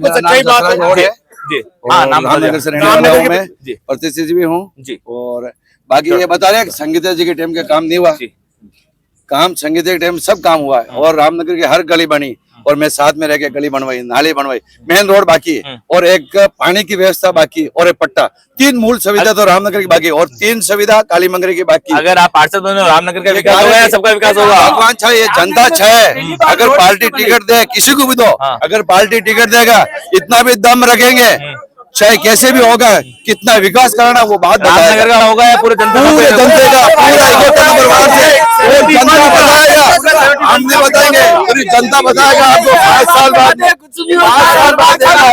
सच्चाई बात है जी। हाँ, रामनगर से रहने वाला हूँ मैं, प्रतिष्ठित भी हूँ जी। और बाकी ये बता रहे हैं संगीता जी के टाइम का काम नहीं हुआ, काम संगीता के टाइम सब काम हुआ है, और रामनगर की हर गली बनी, और मैं साथ में रह के गली बनवाई, नाली बनवाई, मेन रोड बाकी है, और एक पानी की व्यवस्था बाकी, और एक पट्टा। 3 मूल सुविधा तो रामनगर की बाकी, और 3 सुविधा काली मंगरी की बाकी। अगर आप पार्षद बने, रामनगर का विकास होगा या सबका विकास होगा? भगवान चाहे, जनता चाहे, अगर पार्टी टिकट दे किसी को भी दो, अगर पार्टी टिकट देगा, इतना भी दम रखेंगे, चाहे कैसे भी होगा, कितना विकास कराना वो बात रामनगर का होगा या पूरे जनता का? पूरे जनता का, पूरा जनता बताएगा, हमने बताएंगे, पूरी जनता बताएगा आपको। 5 साल बाद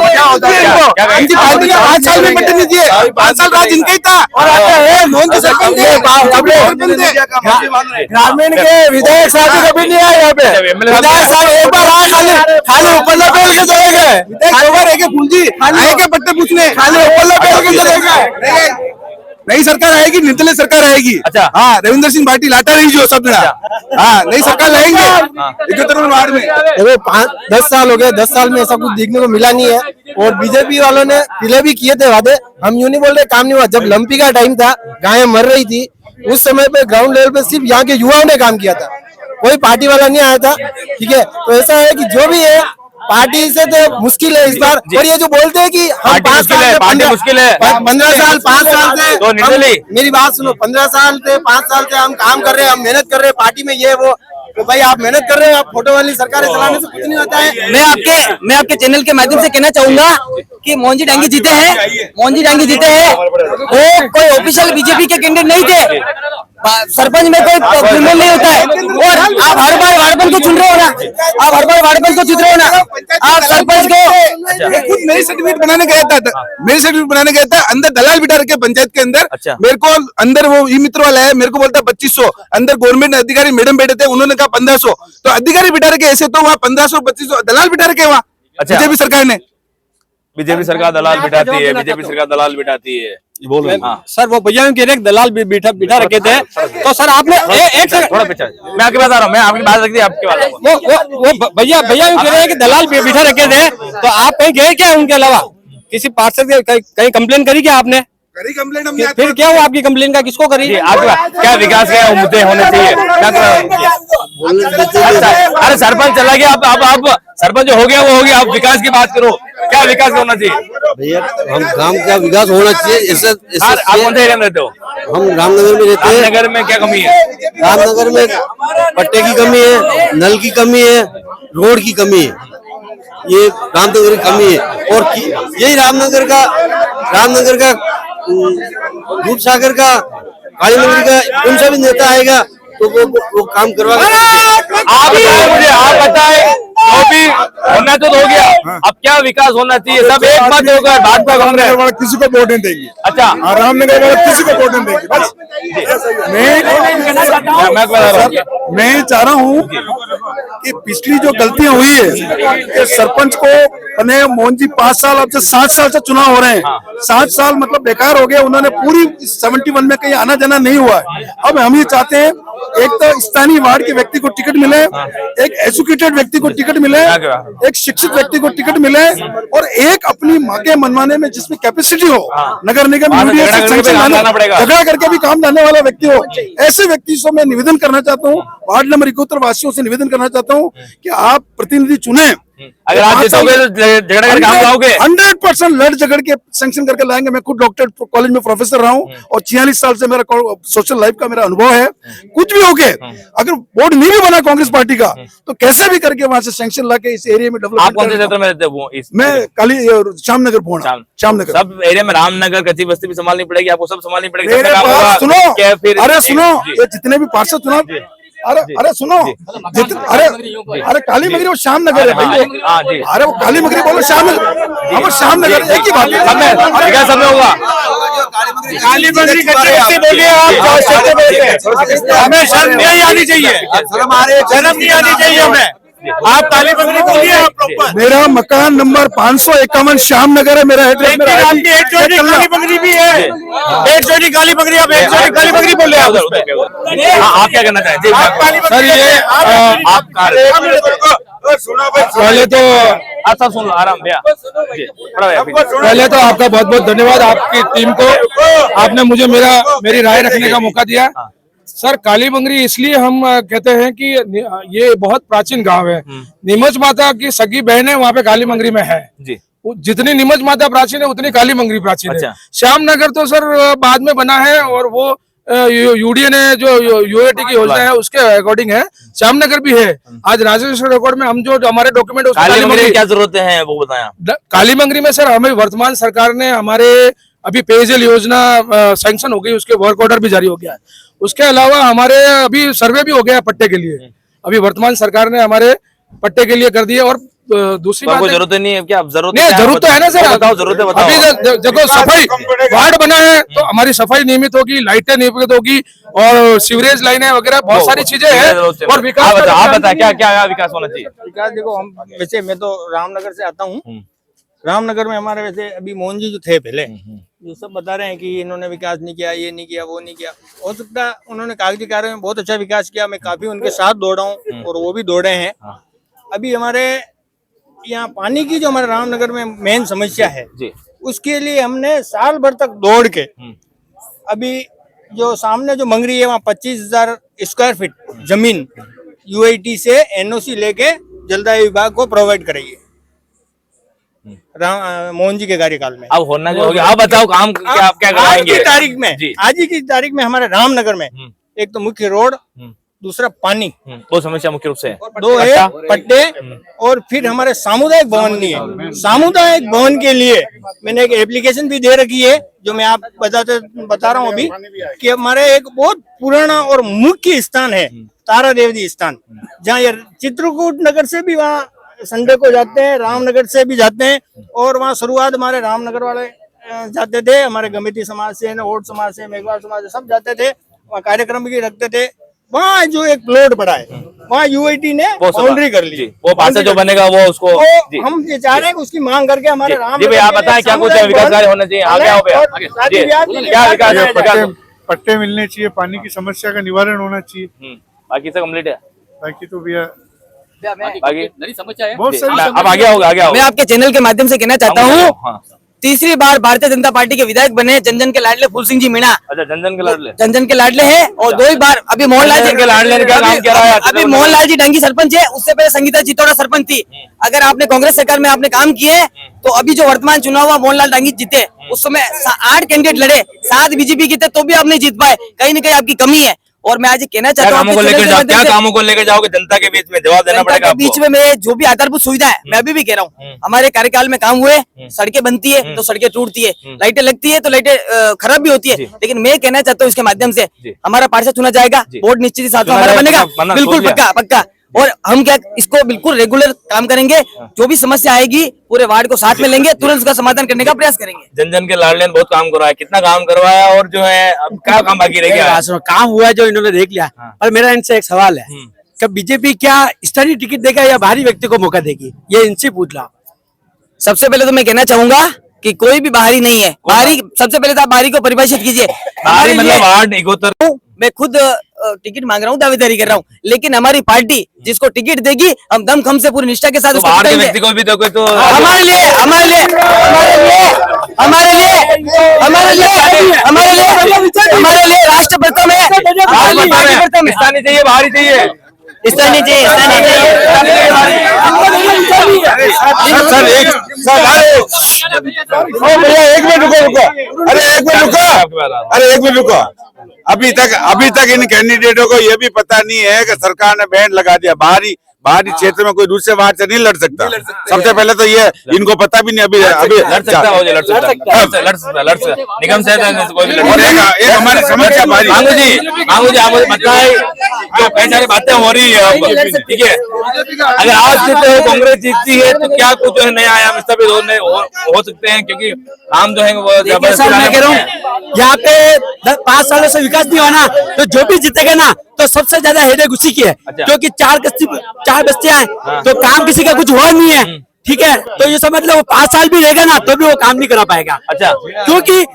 क्या होता है? 5 साल में बटन नहीं दिए, 5 साल राज इनका ही था, और ग्रामीण के विधायक साहब कभी नहीं आए यहाँ पे, विधायक साहब एक बार आए, खाली ऊपर लपेट के चले गए, आए के पट्टे पूछने, खाली ऊपर लपेट के चले गए। नई सरकार आएगी, निर्दलीय सरकार आएगी। अच्छा, हाँ, रविंद्र सिंह भाटी लाटा रही जो सब जगह। हाँ, नई सरकार लाएंगे 71 वार्ड में। देखो 10 साल हो गए, 10 साल में ऐसा कुछ देखने को मिला नहीं है, और बीजेपी वालों ने पहले भी किए थे वादे, हम यूं नहीं बोल रहे काम नहीं हुआ। जब लंपी का टाइम था, गायें मर रही थी, उस समय पे ग्राउंड लेवल पे सिर्फ यहाँ के युवाओं ने काम किया था, कोई पार्टी वाला नहीं आया था, ठीक है। तो ऐसा है कि जो भी है पार्टी से तो मुश्किल है इस बार। और ये जो बोलते हैं कि हम 5 साल से 15 साल 5 साल से तो मेरी बात सुनो, 15 साल से 5 साल से हम काम कर रहे हैं, हम मेहनत कर रहे हैं पार्टी में, ये वो, तो भाई आप मेहनत कर रहे हैं, आप फोटो वाली सरकारें चलाने से कुछ नहीं होता है। मैं आपके चैनल के माध्यम से कहना चाहूंगा कि मोहन डांगी जीते हैं, वो कोई ऑफिशियल बीजेपी के कैंडिडेट नहीं थे, सरपंच में कोई क्रिमिनल नहीं होता है, और आप हर बार वार्डपंच को चुन रहे हो ना, आप सरपंच को खुद मेरी सर्टिफिकेट बनाने गया था, अंदर दलाल बिठा रखे पंचायत के अंदर। मेरे को अंदर वो ई मित्र वाला है, मेरे को बोलता 2500, अंदर गवर्नमेंट अधिकारी मैडम बैठे थे, उन्होंने कहा 1500, तो अधिकारी बिठा रखे, ऐसे तो वहाँ 1500 2500 दलाल बिठा रखे वहाँ बीजेपी सरकार ने। बीजेपी सरकार दलाल बिठाती है, बीजेपी सरकार दलाल बिठाती है। सर वो भैया कह रहे दलाल बिठा रखे थे, तो सर आपने एक सेकंड, थोड़ा पीछे, मैं आपकी बात आ रहा हूँ, मैं आपकी बात रखती आपके बात। वो भैया कह रहे हैं कि दलाल बिठा रखे थे, तो आप कहीं गए क्या उनके अलावा? किसी पार्षद कहीं कंप्लेन करी क्या आपने? करी कंप्लेंट हमने। फिर क्या हुआ आपकी कंप्लेन का, किसको करी? आपका क्या विकास के मुद्दे होने चाहिए? अरे सरपंच चला गया, आप सरपंच जो हो गया वो हो गया, आप विकास की बात करो। क्या विकास होना चाहिए भैया? हम गांव का विकास होना चाहिए। इससे आप कौन से एरिया में रहते हो? हम रामनगर में रहते हैं। रामनगर में क्या कमी है? रामनगर में पट्टे की कमी है, नल की कमी है, रोड की कमी है, ये रामनगर की कमी है। और यही रामनगर का रूप सागर का, काली मंदिर का, कौन सा भी नेता आएगा तो वो काम करवा। आप बताएं जो भी होना तो हो गया, अब क्या विकास होना चाहिए? सब एक बात होगा, भाजपा कांग्रेस किसी को वोट नहीं देंगे। अच्छा, रामनगर वाले किसी को वोट नहीं देंगे। बस मैं चाह रहा हूँ कि पिछली जो गलतियां हुई है कि सरपंच को बने मोहन जी 5 साल, अब से 7 साल से चुनाव हो रहे हैं। 7 साल मतलब बेकार हो गया। उन्होंने पूरी 71 में कहीं आना जाना नहीं हुआ है। अब हम ये चाहते हैं एक तो स्थानीय वार्ड के व्यक्ति को टिकट मिले, एक एजुकेटेड व्यक्ति को टिकट मिले, एक शिक्षित व्यक्ति को टिकट मिले, और एक अपनी मांगे मनवाने में जिसमें कैपेसिटी हो, नगर निगम झगड़ा करके भी काम लाने वाला व्यक्ति हो, ऐसे व्यक्ति से मैं निवेदन करना चाहता हूँ, वार्ड नंबर 71 वासियों से निवेदन करना चाहता हूँ कि आप प्रतिनिधि चुने। अगर आप जीतोगे तो झगड़ा करके काम लाओगे? 100% लड़ झगड़ के सैंक्शन करके लाएंगे। मैं खुद डॉक्टर कॉलेज में प्रोफेसर रहा हूँ और 46 साल से मेरा सोशल लाइफ का मेरा अनुभव है। कुछ भी हो गए, अगर बोर्ड नहीं भी बना कांग्रेस पार्टी का तो कैसे भी करके वहां से सैंक्शन लाके इस एरिया में डेवलप। आप कौन से क्षेत्र में रहते हो? मैं काली श्यामनगर भोना, श्यामनगर। सब एरिया में रामनगर कच्ची बस्ती भी संभालनी पड़ेगी, आपको सब संभालनी पड़ेगी। सुनो, अरे सुनो, ये जितने भी पार्षद चुनाव, अरे सुनो, अरे काली मगरी वो श्यामनगर है भाई। अरे वो काली मगरी बोलो श्यामनगर, श्यामनगर एक ही बात है। क्या समय होगा? काली मगरी बोलिए आप, हमें शर्म नहीं आनी चाहिए, शर्म नहीं आनी चाहिए हमें। आप काली बंगली बोलिए। आप मेरा मकान नंबर 551 श्यामनगर है मेरा एड्रेस। आपकी एक चोटी काली बंगली भी है, एक चोटी काली बंगली, आप एक चोटी काली बंगली बोल रहे हैं। आप क्या करना चाहते हैं? सर ये आप पहले तो अच्छा सुन लो, आराम भैया। पहले तो आपका बहुत बहुत धन्यवाद, आपकी टीम को, आपने मुझे मेरी राय रखने का मौका दिया। सर काली बंगरी इसलिए हम कहते हैं कि ये बहुत प्राचीन गांव है। नीमच माता की सगी बहन है वहाँ पे काली बंगरी में है जी। जितनी नीमच माता प्राचीन है उतनी काली बंगरी प्राचीन है। श्यामनगर तो सर बाद में बना है और वो यूडीए ने जो यूएटी की योजना है उसके अकॉर्डिंग है। श्यामनगर भी है। आज राजस्व रिकॉर्ड में हम जो हमारे डॉक्यूमेंट काली बंगरी क्या जरूरत है वो बताया। काली बंगरी में सर हमें वर्तमान सरकार ने हमारे अभी पेयजल योजना सैंक्शन हो गई, उसके वर्क ऑर्डर भी जारी हो गया है। उसके अलावा हमारे अभी सर्वे भी हो गया है पट्टे के लिए। अभी वर्तमान सरकार ने हमारे पट्टे के लिए कर दिए। और दूसरी बात जरूरत नहीं है क्या? जरूरत तो है ना सर, बताओ जरूरत है, बताओ। अभी देखो सफाई वार्ड बना है तो हमारी सफाई नियमित होगी, लाइटें नियमित होगी और सीवरेज लाइनें वगैरह बहुत सारी चीजें हैं। और विकास आप बताए क्या क्या विकास होना चाहिए? विकास देखो, हम वैसे मैं तो रामनगर से आता हूँ। रामनगर में हमारे वैसे अभी मोहन जी जो थे पहले, जो सब बता रहे हैं कि इन्होंने विकास नहीं किया, ये नहीं किया, वो नहीं किया। हो सकता है उन्होंने कागजी कार्य में बहुत अच्छा विकास किया, मैं काफी उनके साथ दौड़ा हूँ और वो भी दौड़े हैं। अभी हमारे यहाँ पानी की जो हमारे रामनगर में मेन समस्या है उसके लिए हमने साल भर तक दौड़ के अभी जो सामने जो मंगरी है वहाँ 25,000 स्क्वायर फीट जमीन यूआईटी से एनओसी लेके जलदाय विभाग को प्रोवाइड करेगी मोहन जी के कार्यकाल में। अब होना जो हो गया, आप बताओ काम क्या आप क्या कराएंगे? आज की तारीख में हमारे रामनगर में एक तो मुख्य रोड, दूसरा पानी, वो समस्या मुख्य रूप से दो है पट्टे, और फिर हमारे सामुदायिक भवन नहीं है। सामुदायिक भवन के लिए मैंने एक एप्लीकेशन भी दे रखी है जो मैं आप बता रहा हूँ अभी कि हमारे एक बहुत पुराना और मुख्य स्थान है तारा देवी स्थान, जहाँ ये चित्रकूट नगर से भी वहाँ संडे को जाते हैं, रामनगर से भी जाते हैं। और वहाँ शुरुआत हमारे रामनगर वाले जाते थे, हमारे गमिती समाज से, ओट समाज से, मेघवाल समाज से सब जाते थे, वहाँ कार्यक्रम भी रखते थे। वहाँ जो एक प्लॉट पड़ा है वहाँ यूआईटी ने बाउंड्री कर ली, वो पास जो बनेगा वो उसको हम ये चाह रहे हैं उसकी मांग करके हमारे राम जी भैया आप बताएं क्या कुछ विकास कार्य होना चाहिए? आगे आओ भैया, क्या विकास? पट्टे मिलने चाहिए, पानी की समस्या का निवारण होना चाहिए। बाकी सब कम्प्लीट है, बाकी तो भैया बाकी समस्या है बहुत सारी। अब आगे होगा, आगे आओ। मैं आपके चैनल के माध्यम से कहना चाहता हूँ तीसरी बार भारतीय जनता पार्टी के विधायक बने जन जन के लाडले फूल सिंह जी मीणा। अच्छा, जनजन के लाडले, जन के लाडले हैं। और 2 ही बार अभी मोहनलाल जी के लाडले ने क्या काम किया है? अभी मोहनलाल जी डंगी सरपंच है, उससे पहले संगीता चितौड़ा सरपंच थी। अगर आपने कांग्रेस सरकार में आपने काम किए तो अभी जो वर्तमान चुनाव हुआ मोहनलाल डांगी जीते, उस समय 8 कैंडिडेट लड़े, 7 बीजेपी के थे तो भी आप नहीं जीत पाए। कहीं न कहीं आपकी कमी है। और मैं आज कहना चाहता हूँ क्या कामों को लेकर जाओगे जनता के बीच में? जवाब देना पड़ेगा आपको। बीच में मैं जो भी आधारभूत सुविधा है, मैं अभी भी कह रहा हूँ, हमारे कार्यकाल में काम हुए। सड़कें बनती है तो सड़कें टूटती है, लाइटें लगती है तो लाइटें खराब भी होती है। लेकिन मैं कहना चाहता हूँ इसके माध्यम से हमारा पार्षद चुना जाएगा, बोर्ड निश्चित साथ हमारा बनेगा, बिल्कुल पक्का। और हम क्या इसको बिल्कुल रेगुलर काम करेंगे। जो भी समस्या आएगी पूरे वार्ड को साथ में लेंगे, तुरंत उसका समाधान करने का प्रयास करेंगे। जन जन के लाडले ने बहुत काम करवाया, कितना काम करवाया और जो है अब क्या काम बाकी रह गया? काम हुआ है जो इन्होंने देख लिया। पर मेरा इनसे एक सवाल है कि बीजेपी क्या स्थानीय टिकट देगा या बाहरी व्यक्ति को मौका देगी, ये इनसे पूछ ला। सबसे पहले तो मैं कहना चाहूंगा कि कोई भी बाहरी नहीं है। बाहरी सबसे पहले तो आप बाहरी को परिभाषित कीजिए। बाहरी मतलब वार्ड इकोतर। मैं खुद टिकट मांग रहा हूँ, दावेदारी कर रहा हूँ, लेकिन हमारी पार्टी जिसको टिकट देगी हम दम खम से पूरी निष्ठा के साथ उसको बाहर के व्यक्ति को भी तो कोई तो हमारे लिए राष्ट्र प्रथम है। स्थानीय चाहिए, बाहरी चाहिए, स्थानीय चाहिए। एक मिनट रुको। अरे एक मिनट रुको। अभी तक इन कैंडिडेटों को ये भी पता नहीं है कि सरकार ने बैन लगा दिया, बाहरी क्षेत्र में कोई दूसरे वार्ड से नहीं लड़ सकता। सबसे पहले तो ये इनको पता भी नहीं। अभी लड़ सकता निगम से कोई भी एक हमारी समस्या बाहरी। मांगू जी आप मुझे बताए जो कई सारी बातें हो रही है अब, ठीक है। अगर आज से तो कांग्रेस जीतती है तो क्या कुछ जो है नया आयाम स्थापित हो सकते हैं, क्योंकि काम जो है वो मैं कह रहा हूँ यहाँ पे 5 सालों से विकास नहीं हुआ ना, तो जो भी जीतेगा ना तो सबसे ज्यादा हेडेक उसी की है। क्योंकि 4 बस्तियां हैं तो काम किसी का कुछ हुआ नहीं है, ठीक है। तो ये समझ लो 5 साल भी रहेगा ना तो भी वो काम नहीं करा पाएगा। अच्छा, क्योंकि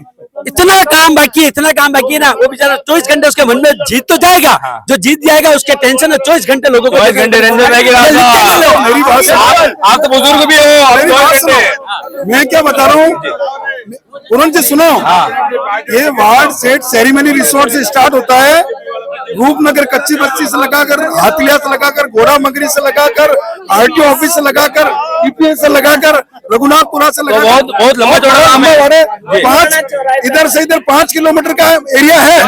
इतना काम बाकी है ना, वो बेचारा 24 घंटे उसके मन में जीत तो जाएगा। जो जीत जाएगा उसके टेंशन है 24 घंटे लोगों को 24 घंटे रेंजर रहेगी। मेरी बात सुनो, आप तो बुजुर्ग भी हो, आप 24 घंटे। मैं क्या बता रहा हूँ, पूरन जी सुनो। ये वार्ड सेट सेरेमनी रिसोर्ट से स्टार्ट होता है, रूपनगर कच्ची बस्ती से लगाकर, हाथिया से लगाकर, घोड़ा मगरी से लगाकर, आरटीओ ऑफिस से लगाकर, ईपीएस से लगाकर, रघुनाथपुरा से लगाकर, बहुत लंबा चौड़ा काम है। 5 इधर से इधर 5 किलोमीटर का एरिया है।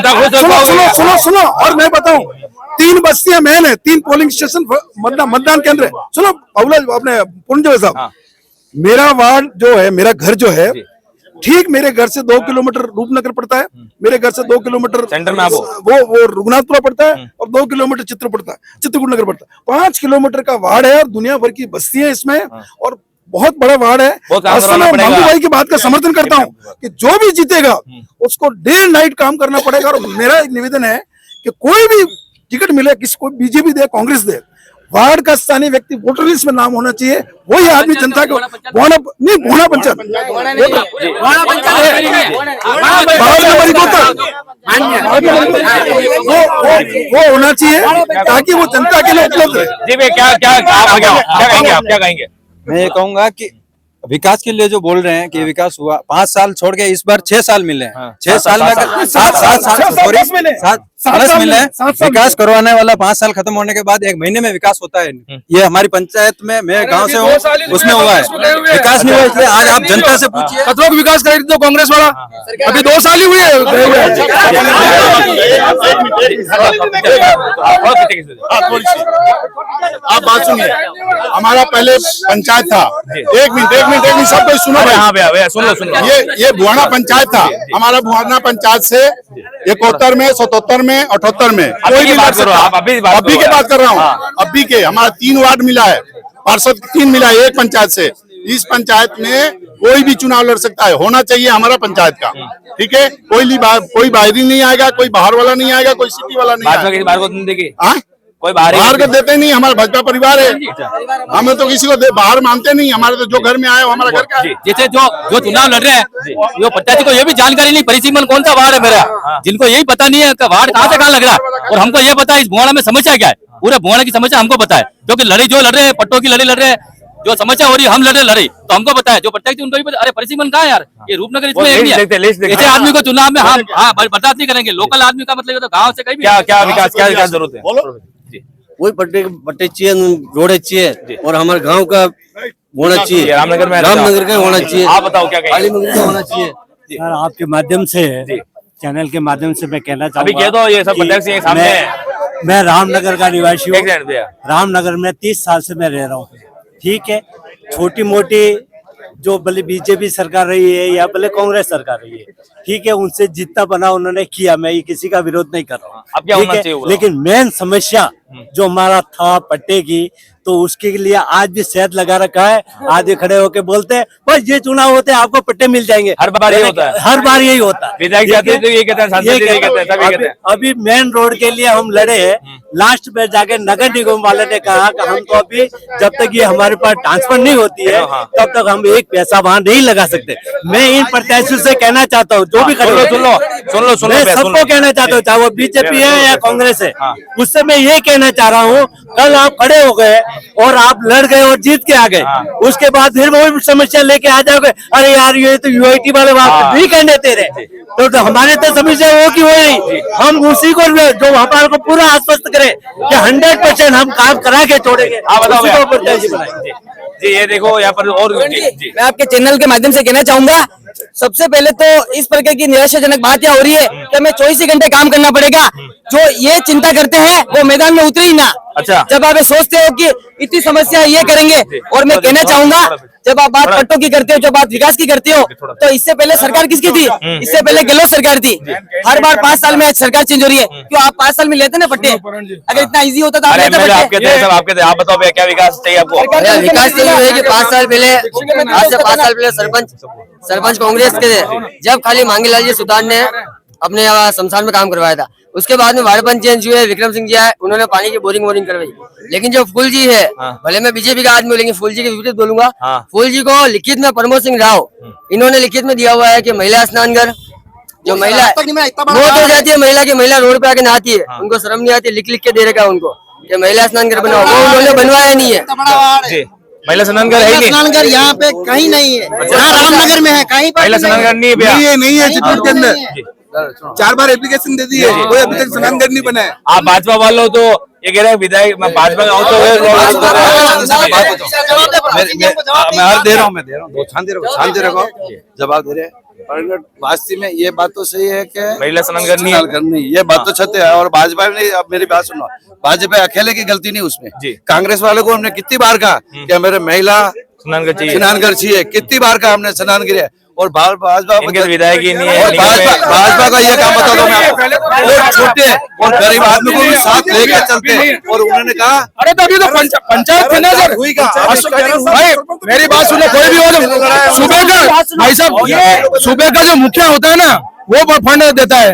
सुनो और मैं बताऊं, 3 बस्तियां मेन है, 3 पोलिंग स्टेशन मतदान केंद्र है। सुनो अपने पुंज साहब, मेरा वार्ड जो है, मेरा घर जो है, ठीक मेरे घर से 2 किलोमीटर रूपनगर पड़ता है, मेरे घर से 2 किलोमीटर सेंटर में वो रघुनाथपुरा पड़ता है, और 2 किलोमीटर चित्रकूट नगर पड़ता है। 5 किलोमीटर का वार्ड है और दुनिया भर की बस्तियां इसमें, और बहुत बड़ा वार्ड है। मंगू भाई की बात का समर्थन करता हूँ कि जो भी जीतेगा उसको डे एंड नाइट काम करना पड़ेगा। और मेरा एक निवेदन है कि कोई भी टिकट मिले, किसी को बीजेपी दे, कांग्रेस दे, वार्ड का स्थानीय व्यक्ति वोटर लिस्ट में नाम होना चाहिए। वही आदमी जनता को भोना पंचायत वो होना चाहिए ताकि वो जनता के लिए उपलब्ध है। जी भैया, क्या कहेंगे? मैं ये कहूंगा कि विकास के लिए जो बोल रहे हैं कि विकास हुआ, 5 साल छोड़ के इस बार 6 साल मिले हैं। 6 साल में 7 मिले हैं। विकास करवाने वाला 5 साल खत्म होने के बाद 1 महीने में विकास होता है। ये हमारी पंचायत में, मैं गांव से हूँ, उसमें हुआ है, विकास नहीं हुआ। इसलिए आज आप जनता से पूछिए, कतरों को विकास करेगी तो कांग्रेस वाला अभी 2 साल ही हुए हैं। आप बात सुनिए, हमारा पहले पंचायत था। एक मिनट सब कोई सुनो। हाँ भैया सुनो। ये बुहाना पंचायत था। हमारा बुहाना पंचायत से 71 में, 77 में, 78 में कोई भी बात करो। अभी के बात कर रहा हूँ। अभी के हमारा 3 वार्ड मिला है, पार्षद 3 मिला है एक पंचायत से। इस पंचायत में कोई भी चुनाव लड़ सकता है, होना चाहिए हमारा पंचायत का, ठीक है। कोई बाहरी नहीं आएगा, कोई बाहर वाला नहीं आएगा, कोई सिटी वाला नहीं आएगा। कोई बाहर को देते नहीं, हमारा भाजपा परिवार है, हमें तो किसी को बाहर मानते नहीं। हमारे तो जो घर में आए वो हमारा घर का है। जैसे जो चुनाव लड़ रहे हैं, जो पंचायती को ये भी जानकारी नहीं परिसीमन कौन सा वार्ड है मेरा, जिनको यही पता नहीं है कि वार्ड कहाँ से कहाँ लग रहा है। और हमको ये पता है इस भुआना में समस्या क्या है, पूरे भुआना की समस्या हमको पता है। क्योंकि लड़ाई जो लड़ रहे हैं, पट्टों की लड़ाई लड़ रहे हैं, जो समस्या हो रही है हम लड़े तो हमको पता है, जो प्रत्यक्ष उनको भी पता। अरे परिसीमन कहाँ है यार, ये रूपनगर इसमें एक नहीं है। ऐसे आदमी को चुनाव में हम बर्दाश्त नहीं करेंगे। लोकल आदमी का मतलब गाँव से कहीं भी क्या विकास जरूरत है? वही पट्टे चाहिए, रोड चाहिए और हमारे गांव का होना चाहिए। रामनगर में का होना चाहिए। आप बताओ क्या काली मंदिर का होना चाहिए। सर आपके माध्यम से, चैनल के माध्यम से मैं कहना अभी चाहूंगा, कह दो, ये सब प्रत्यक्ष ये सामने है। मैं रामनगर का निवासी हूँ। एक सेकंड भैया। रामनगर में 30 साल से मैं रह रहा हूँ। ठीक है, छोटी मोटी जो भले बीजेपी सरकार रही है या भले कांग्रेस सरकार रही है, ठीक है, उनसे जितना बना उन्होंने किया, मैं ये किसी का विरोध नहीं कर रहा हूँ। अब क्या होना चाहिए? लेकिन मेन समस्या जो हमारा था पट्टे की, तो उसके लिए आज भी शहद लगा रखा है। आधे खड़े होके बोलते हैं बस ये चुनाव होते हैं आपको पट्टे मिल जाएंगे। हर बार यही होता है, हर बार यही होता है। विधायक जाते हैं तो ये कहते हैं, सांसद ये कहते हैं, सभी कहते हैं। अभी मेन रोड के लिए हम लड़े हैं, लास्ट में जाके नगर निगम वाले ने कहा कि हमको अभी जब तक ये हमारे पास ट्रांसफर नहीं होती है तब तक हम एक पैसा वहाँ नहीं लगा सकते। मैं इन प्रत्याशियों से कहना चाहता हूँ, जो भी सुन लो मैं सबको कहना चाहता हूँ, चाहे वो बीजेपी है या कांग्रेस है, उससे मैं ये कहना चाह रहा हूँ, कल आप खड़े हो गए और आप लड़ गए और जीत के आ गए, उसके बाद फिर वही समस्या लेके आ जाओगे, अरे यार ये तो यूआईटी वाले बात नहीं कहने दे रहे, तो हमारे तो समस्या वो की हो रही। हम उसी को जो हमारे को पूरा आश्वस्त करे कि 100% हम काम करा के छोड़ेंगे। आप बताओ उसी को प्रत्याशी बनाएंगे। जी, ये देखो यहाँ पर और मैं आपके चैनल के माध्यम से कहना चाहूंगा, सबसे पहले तो इस प्रकार की निराशाजनक बात यहाँ हो रही है कि हमें 24 ही घंटे काम करना पड़ेगा। जो ये चिंता करते हैं वो मैदान में उतरे ही ना। अच्छा, जब आप सोचते हो कि इतनी समस्या ये करेंगे, और मैं कहना चाहूंगा जब आप बात पट्टों की करते हो, जब बात विकास की करते हो, तो इससे पहले सरकार किसकी थी? इससे पहले गहलोत सरकार थी। हर बार 5 साल में सरकार चेंज हो रही है, क्यों आप 5 साल में लेते ना पट्टे? अगर इतना इजी होता तो आप लेते पट्टे। आप बताओ भैया क्या विकास चाहिए आपको? विकास चाहिए कि 5 साल पहले, आज से 5 साल पहले सरपंच कांग्रेस के थे, जब खाली मांगीलाल जी सुल्तान ने अपने शमशान में काम करवाया था। उसके बाद में वार्ड पंच चेंज हुए, विक्रम सिंह जी आए, उन्होंने पानी की बोरिंग करवाई। लेकिन जो फूल जी है, भले मैं बीजेपी का आदमी हूँ, लेकिन फूल जी के विपरीत बोलूंगा। फूल जी को लिखित में प्रमोद सिंह राव इन्होंने लिखित में दिया हुआ है कि महिला स्नान घर, जो महिला मौत हो जाती है महिला की, महिला रोड पे आके नहाती है, उनको शर्म नहीं आती, लिख के दे रखा है उनको कि महिला स्नान घर बनाओ, वो उन्होंने बनवाया नहीं है। महिला स्नान घर है, स्नान घर यहाँ पे कहीं नहीं है, रामनगर में है, कहीं महिला स्नान घर नहीं है चित्रकूट के अंदर। 4 बार एप्लीकेशन दे दी है, कोई अभी तक स्नान घर नहीं बना है। आप भाजपा वालों तो ये कह रहे हैं विधायक, मैं भाजपा का हूँ तो मैं हर दे रहा हूँ, शांति रखो, जवाब दे रहे हैं। वास्तव में ये बात तो सही है कि महिला स्नान घर नहीं, ये बात तो सत्य है। और भाजपा ने, अब मेरी बात सुनो, भाजपा अकेले की गलती नहीं उसमें। कांग्रेस वालों को हमने कितनी बार कहा कि मेरे महिला स्नान घर चाहिए, कितनी बार कहा हमने स्नान घर, और भाजपा विधायक ही नहीं है। भाजपा का ये काम बता दो मैं आपको, और छोटे और गरीब आदमी को भी साथ लेके चलते हैं। और उन्होंने कहा अरे तो अभी तो पंचायत थे ना सर, भाई मेरी बात सुनो, कोई भी हो तो सुबह का भाई साहब, सुबह का जो मुखिया होता है ना वो फंड देता है।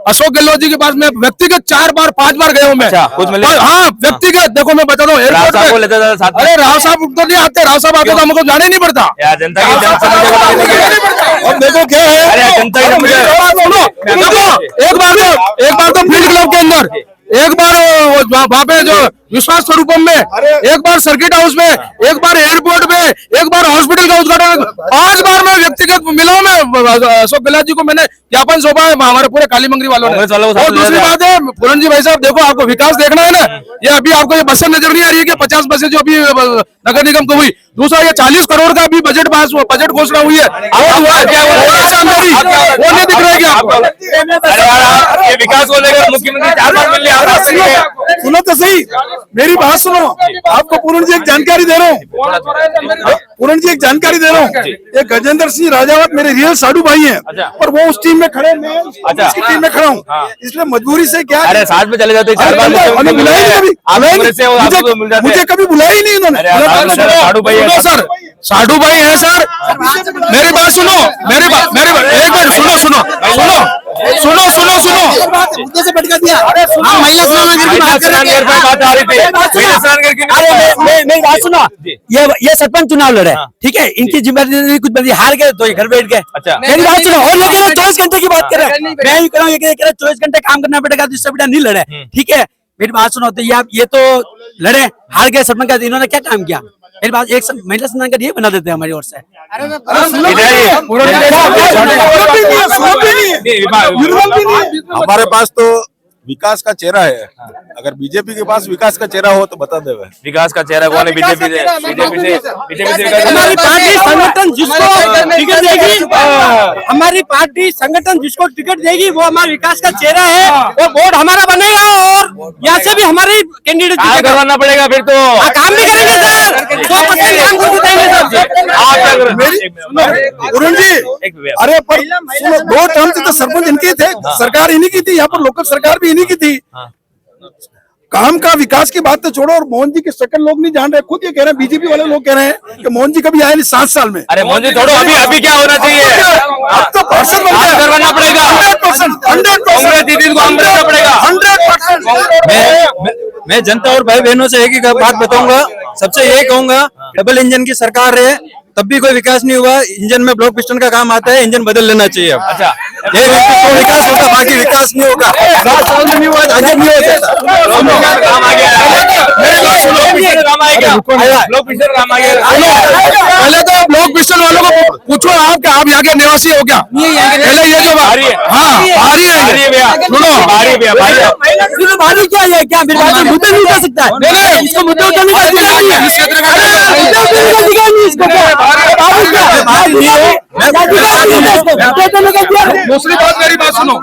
अशोक गहलोत जी के पास मैं व्यक्तिगत 4 बार 5 बार गया हूँ मैं। हाँ व्यक्तिगत, देखो मैं बता रहा हूँ एयरपोर्ट पे, अरे राव साहब तो नहीं आते, राव साहब आते तो हमको जाना ही नहीं पड़ता। जनता अब देखो क्या है, सुनो एक बार तो फील्ड क्लब के अंदर, एक बार वहाँ पे जो विश्वास स्वरूपम में, एक बार सर्किट हाउस में, एक बार एयरपोर्ट में, एक बार हॉस्पिटल का उद्घाटन, 5 बार मैं व्यक्तिगत मिला हूँ मैं अशोक गहलोत जी को, मैंने ज्ञापन सौंपा है हमारे पूरे काली मंगरी वालों ने। और दूसरी बात है पूरन जी भाई साहब, देखो आपको विकास देखना है ना, ये अभी आपको ये बसें नजर नहीं आ रही है कि 50 बसें जो अभी नगर निगम को हुई, दूसरा ये 40 करोड़ का भी बजट पास हुआ, बजट घोषणा हुई है, वो नहीं दिख रहा है क्या? ये विकास को लेकर मुख्यमंत्री 4 बार मिल लिया। सुनो तो सही, मेरी बात सुनो, आपको पूर्ण जी एक जानकारी दे रहा हूँ, पूर्ण जी एक जानकारी दे रहा हूँ। ये गजेंद्र सिंह राजावत मेरे रियल साधु भाई हैं, और वो उस टीम में खड़े, मैं उसकी टीम में खड़ा हूँ, इसलिए मजबूरी से क्या, अरे साथ में चले जाते, 4 बार हमें बुलाया ही कभी, मुझे कभी बुलाया ही नहीं उन्होंने। सर साधु भाई है सर, मेरी बात सुनो, मेरी बात एक मिनट सुनो सुनो सुनो सुनो सुनो मुद्दे से भटका दिया। महिला स्नान घर की बात कर रहे थे, मेरी बात सुनो, ये सरपंच चुनाव लड़े, ठीक है, इनकी जिम्मेदारी कुछ बंदी हार गए तो ये घर बैठ गए। मेरी बात सुनो, और लेकिन 24 घंटे की बात कर रहे हैं, मैं ये कह रहा हूँ 24 घंटे काम करना पड़ेगा, तो इससे बेटा नहीं लड़े, ठीक है। मेरी बात सुनो, तो ये तो लड़े, हार गए सरपंच का, इन्होंने क्या काम किया? मेरी बात एक महिला संविधान का ये बना देते हैं हमारी ओर से। हमारे पास तो विकास का चेहरा है। अगर बीजेपी के पास विकास का चेहरा हो तो बता दे। विकास का चेहरा कौन है? बीजेपी से हमारी पार्टी संगठन जिसको टिकट देगी, हमारी पार्टी संगठन जिसको टिकट देगी वो हमारे विकास का चेहरा है और वोट हमारा बनेगा और यहाँ से भी हमारे कैंडिडेट करवाना पड़ेगा फिर तो काम भी करेंगे सर, 100% काम करके देंगे सर। अरुण जी, अरे पर सुनो, 2 टर्म से तो सरपंच इनके थे, सरकार इन्हीं की थी, यहाँ पर लोकल सरकार भी इन्हीं की थी। काम का विकास की बात तो छोड़ो, और मोहन जी के शक्ल लोग नहीं जान रहे, खुद ये कह रहे हैं, बीजेपी वाले लोग कह रहे हैं कि मोहन जी कभी आए नहीं 7 साल में। अरे मोहन जी छोड़ो, अभी क्या होना चाहिए? अब तो पार्षद करवाना पड़ेगा 100%। कांग्रेस दीदी को काम करना पड़ेगा 100%। मैं जनता और भाई बहनों से एक ही बात बताऊंगा, सबसे यही कहूंगा, डबल इंजन की सरकार है तब भी कोई विकास नहीं हुआ। इंजन में ब्लॉक पिस्टन का काम आता है, इंजन बदल लेना चाहिए अब। अच्छा, ये तो विकास होगा, बाकी विकास नहीं होगा। 7 साल में नहीं हुआ, आगे नहीं होगा। काम आ गया, पहले तो ब्लॉक पिस्टन वालों को पूछो आप क्या आप यहाँ के निवासी हो क्या? पहले ये जो भारी है, हाँ भारी है भैया, सुनो भारी भैया, भारी क्या है? क्या मुद्दे नहीं कर सकता है? इसको मुद्दे नहीं कर दूसरी बात मेरी बात सुनो,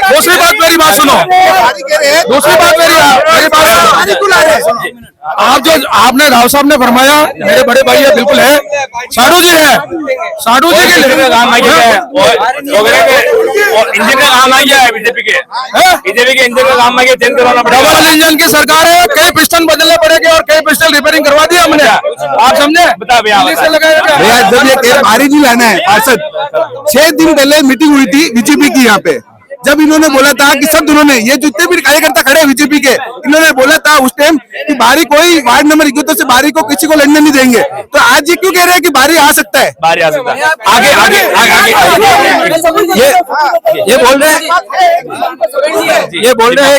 दूसरी बात मेरी बात सुनो। आप जो आपने राव साहब ने फरमाया, मेरे बड़े भाई है, बिल्कुल है, साडू जी है, साडू जी के काम आ गया है और इंजन का काम आ गया है बीजेपी के इंजन का काम आ गया, चेंज करवाना पड़ेगा। डबल इंजन की सरकार है, कई पिस्टन बदलने पड़ेंगे और कई पिस्टन रिपेयरिंग करवा दिया हमने, आप समझे? बता भैया, भैया जब ये भारी नहीं लाना है पार्षद, 6 दिन पहले मीटिंग हुई थी बीजेपी की यहाँ पे, जब इन्होंने बोला था कि सब उन्होंने ये जितने भी कार्यकर्ता खड़े बीजेपी के, इन्होंने बोला था उस टाइम कि बारी कोई वार्ड नंबर 71 से बारी को किसी को लड़ने नहीं देंगे, तो आज ये क्यों कह रहे हैं कि बारी आ सकता है? बारी आ सकता है, आगे ये बोल रहे हैं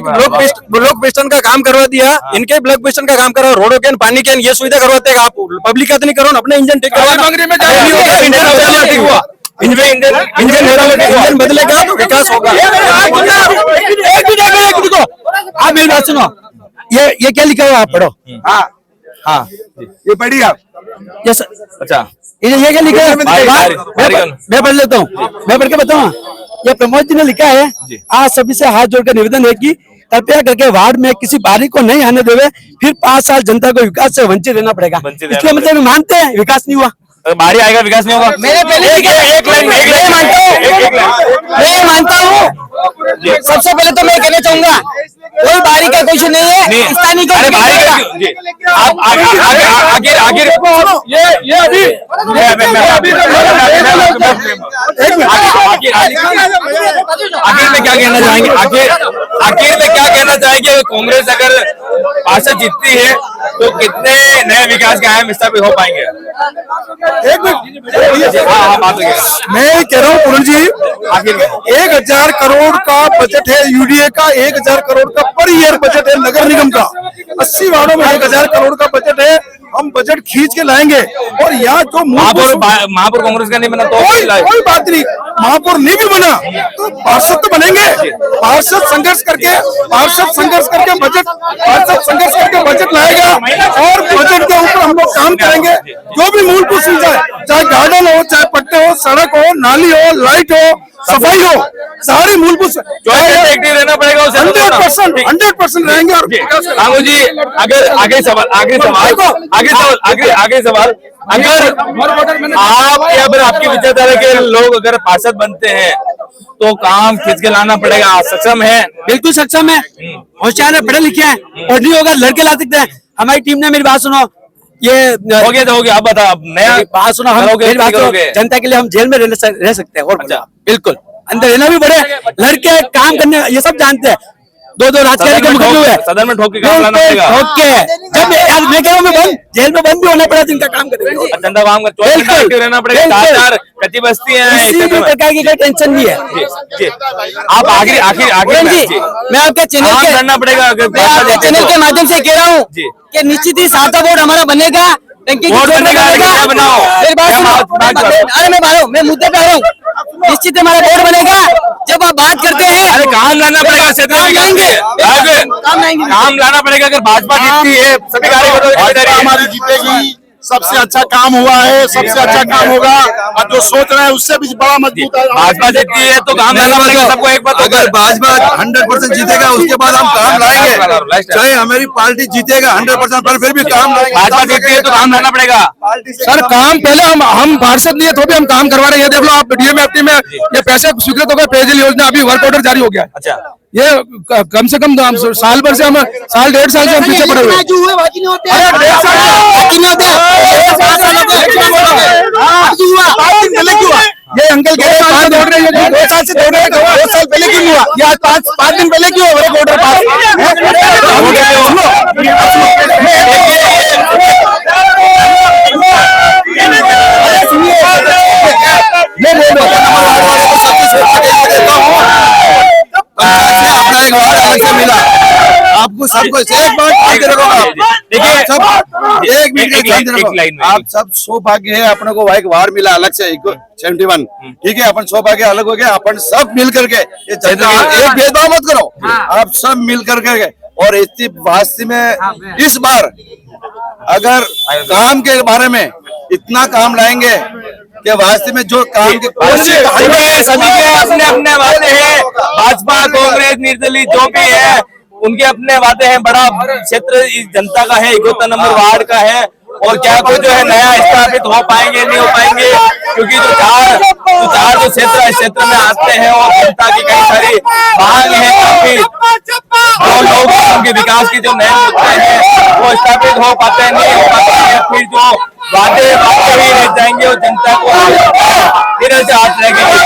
ब्लॉक पिस्टन का काम करवा दिया, इनके ब्लॉक पिस्टन का काम करो, रोडों के पानी के ये सुविधा करवाते हैं, आप पब्लिक का तो नहीं करो, अपने इंजन ठीक करवा। इंजन बदलेगा तो विकास होगा। आप मेरी बात सुनो, ये क्या लिखा हुआ आप पढ़ो। हाँ ये पढ़िए आप। यस अच्छा, ये क्या लिखा है? मैं पढ़ लेता हूँ, मैं पढ़ के बताऊँ। ये प्रमोद जी ने लिखा है, आज सभी से हाथ जोड़कर निवेदन है कि कृपया करके वार्ड में किसी बारी को नहीं आने देवे, फिर 5 साल जनता को विकास से वंचित रहना पड़ेगा। इसलिए मतलब मानते हैं विकास नहीं हुआ, बारी आएगा विकास नहीं होगा। मैं मानता हूँ। सबसे पहले तो मैं कहना चाहूंगा, कोई बारी का क्वेश्चन नहीं है, स्थानीय को आप आगे आखिर में क्या कहना चाहेंगे? आखिर में क्या कहना चाहेंगे? कांग्रेस अगर पार्षद जीतती है तो कितने नए विकास के आयाम स्थापित हो पाएंगे? मैं कह रहा हूँ पूर्ण जी, 1000 करोड़ का बजट है यूडीए का, 1000 करोड़ का पर ईयर बजट है नगर निगम का, 80 वार्डों में 1000 करोड़ का बजट है, हम बजट खींच के लाएंगे। और यहाँ जो महापौर कांग्रेस का नहीं बना तो कोई बात नहीं, महापौर नहीं भी बना तो पार्षद तो बनेंगे। पार्षद संघर्ष करके बजट लाएगा और बजट के ऊपर हम लोग काम करेंगे। जो भी मूलभूत सुविधा है, चाहे गार्डन हो, चाहे पट्टे हो, सड़क हो, नाली हो, लाइट हो, सफाई हो, सारी मूलभूत एक्टिव रहना पड़ेगा। 100% रहेंगे। और रामू जी, अगर आखिरी सवाल अगर आप या फिर आपकी विचारधारा के लोग अगर पार्षद बनते हैं तो काम खींच के लाना पड़ेगा, सक्षम है? बिल्कुल सक्षम है, होशियार है, पढ़े लिखे हैं, और नहीं होगा लड़के ला सकते हैं। हमारी टीम ने, मेरी बात सुनो, ये हो गया तो हो गया, आप बताओ नया बात सुनो, हम मेरी बात सुनो, जनता के लिए हम जेल में रह सकते हैं। और बिल्कुल अंदर रहना भी पड़े, लड़के काम करने ये सब जानते हैं। 2 राजकारी के मुखिया हुए सदन में ठोक के काम लाना पड़ेगा। जब मैं कह रहा हूँ, मैं जेल में बंद भी होना पड़ा जिनका काम करेंगे, जनता काम कर रहना पड़ेगा। 4 कच्ची बस्ती है, किसी भी प्रकार की कोई टेंशन नहीं है। आप आखिर मैं आपके चैनल करना पड़ेगा। चैनल के माध्यम से कह रहा हूँ कि निश्चित ही 7 वोट हमारा बनेगा टंकी वोट करने का क्या बनाओ? मेरी बात सुनो। अरे मैं मुद्दे पे आ रहा हूँ। निश्चित हमारा बोर्ड बनेगा। जब आप बात करते हैं, अरे काम लाना पड़ेगा, क्षेत्र में काम लाना पड़ेगा। अगर भाजपा जीतती है, सभी कार्यकर्ता हमारी जीतेगी, सबसे अच्छा काम हुआ है, सबसे अच्छा काम होगा, और जो सोच रहे हैं उससे भी बड़ा मजबूत है। भाजपा जीतती है तो काम लाना पड़ेगा सबको। एक बात, अगर भाजपा 100% जीतेगा उसके बाद हम काम लाएंगे, चाहे हमारी पार्टी जीतेगा 100%, पर फिर भी काम लाएंगे। भाजपा जीतती है तो काम लाना पड़ेगा। सर काम पहले हम पार्षद नहीं है तो भी हम काम करवा रहे हैं। ये देख लो आप डीएमएफटी में ये पैसे स्वीकृत हो गए, पेयजल योजना अभी वर्क ऑर्डर जारी हो गया। अच्छा, ये कम से कम साल भर से हम साल 1.5 साल से हम पीछे पड़े हुए। ये अंकल कह रहे हैं 5 दौड़ रहे हैं, 2 साल से दौड़ रहे हैं, 2 साल पहले क्यों हुआ? ये आज 5 दिन पहले क्यों वर्क ऑर्डर पास? अपना एक वार्ड अलग से मिला आपको, सबको एक बात देखिए, एक मिनट, आप सब सौभाग्य है, अपने को एक वार्ड मिला अलग से 71, ठीक है, अपन सौभाग्य अलग हो गया, अपन सब मिल करके ये एक भेदभाव मत करो, आप सब मिल करके। और इतनी वास्ते में इस बार अगर काम के बारे में इतना काम लाएंगे कि वास्ते में जो काम के सभी के अपने अपने वादे हैं, भाजपा कांग्रेस निर्दलीय जो भी है उनके अपने वादे हैं। बड़ा क्षेत्र इस जनता का है, 71 नंबर वार्ड का है, और क्या कुछ जो है नया स्थापित हो पाएंगे नहीं हो पाएंगे, क्योंकि जो चार जो क्षेत्र है, क्षेत्र में आते हैं और जनता की कई सारी मांग है, काफी लोग उनके विकास के जो नए मुद्दे हैं वो स्थापित हो पाते हैं, नहीं हो पाते हैं, फिर जो वादे ही रह जाएंगे और जनता को फिर से हाथ लगेंगे।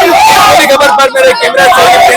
खबर पर मेरे कैमरा से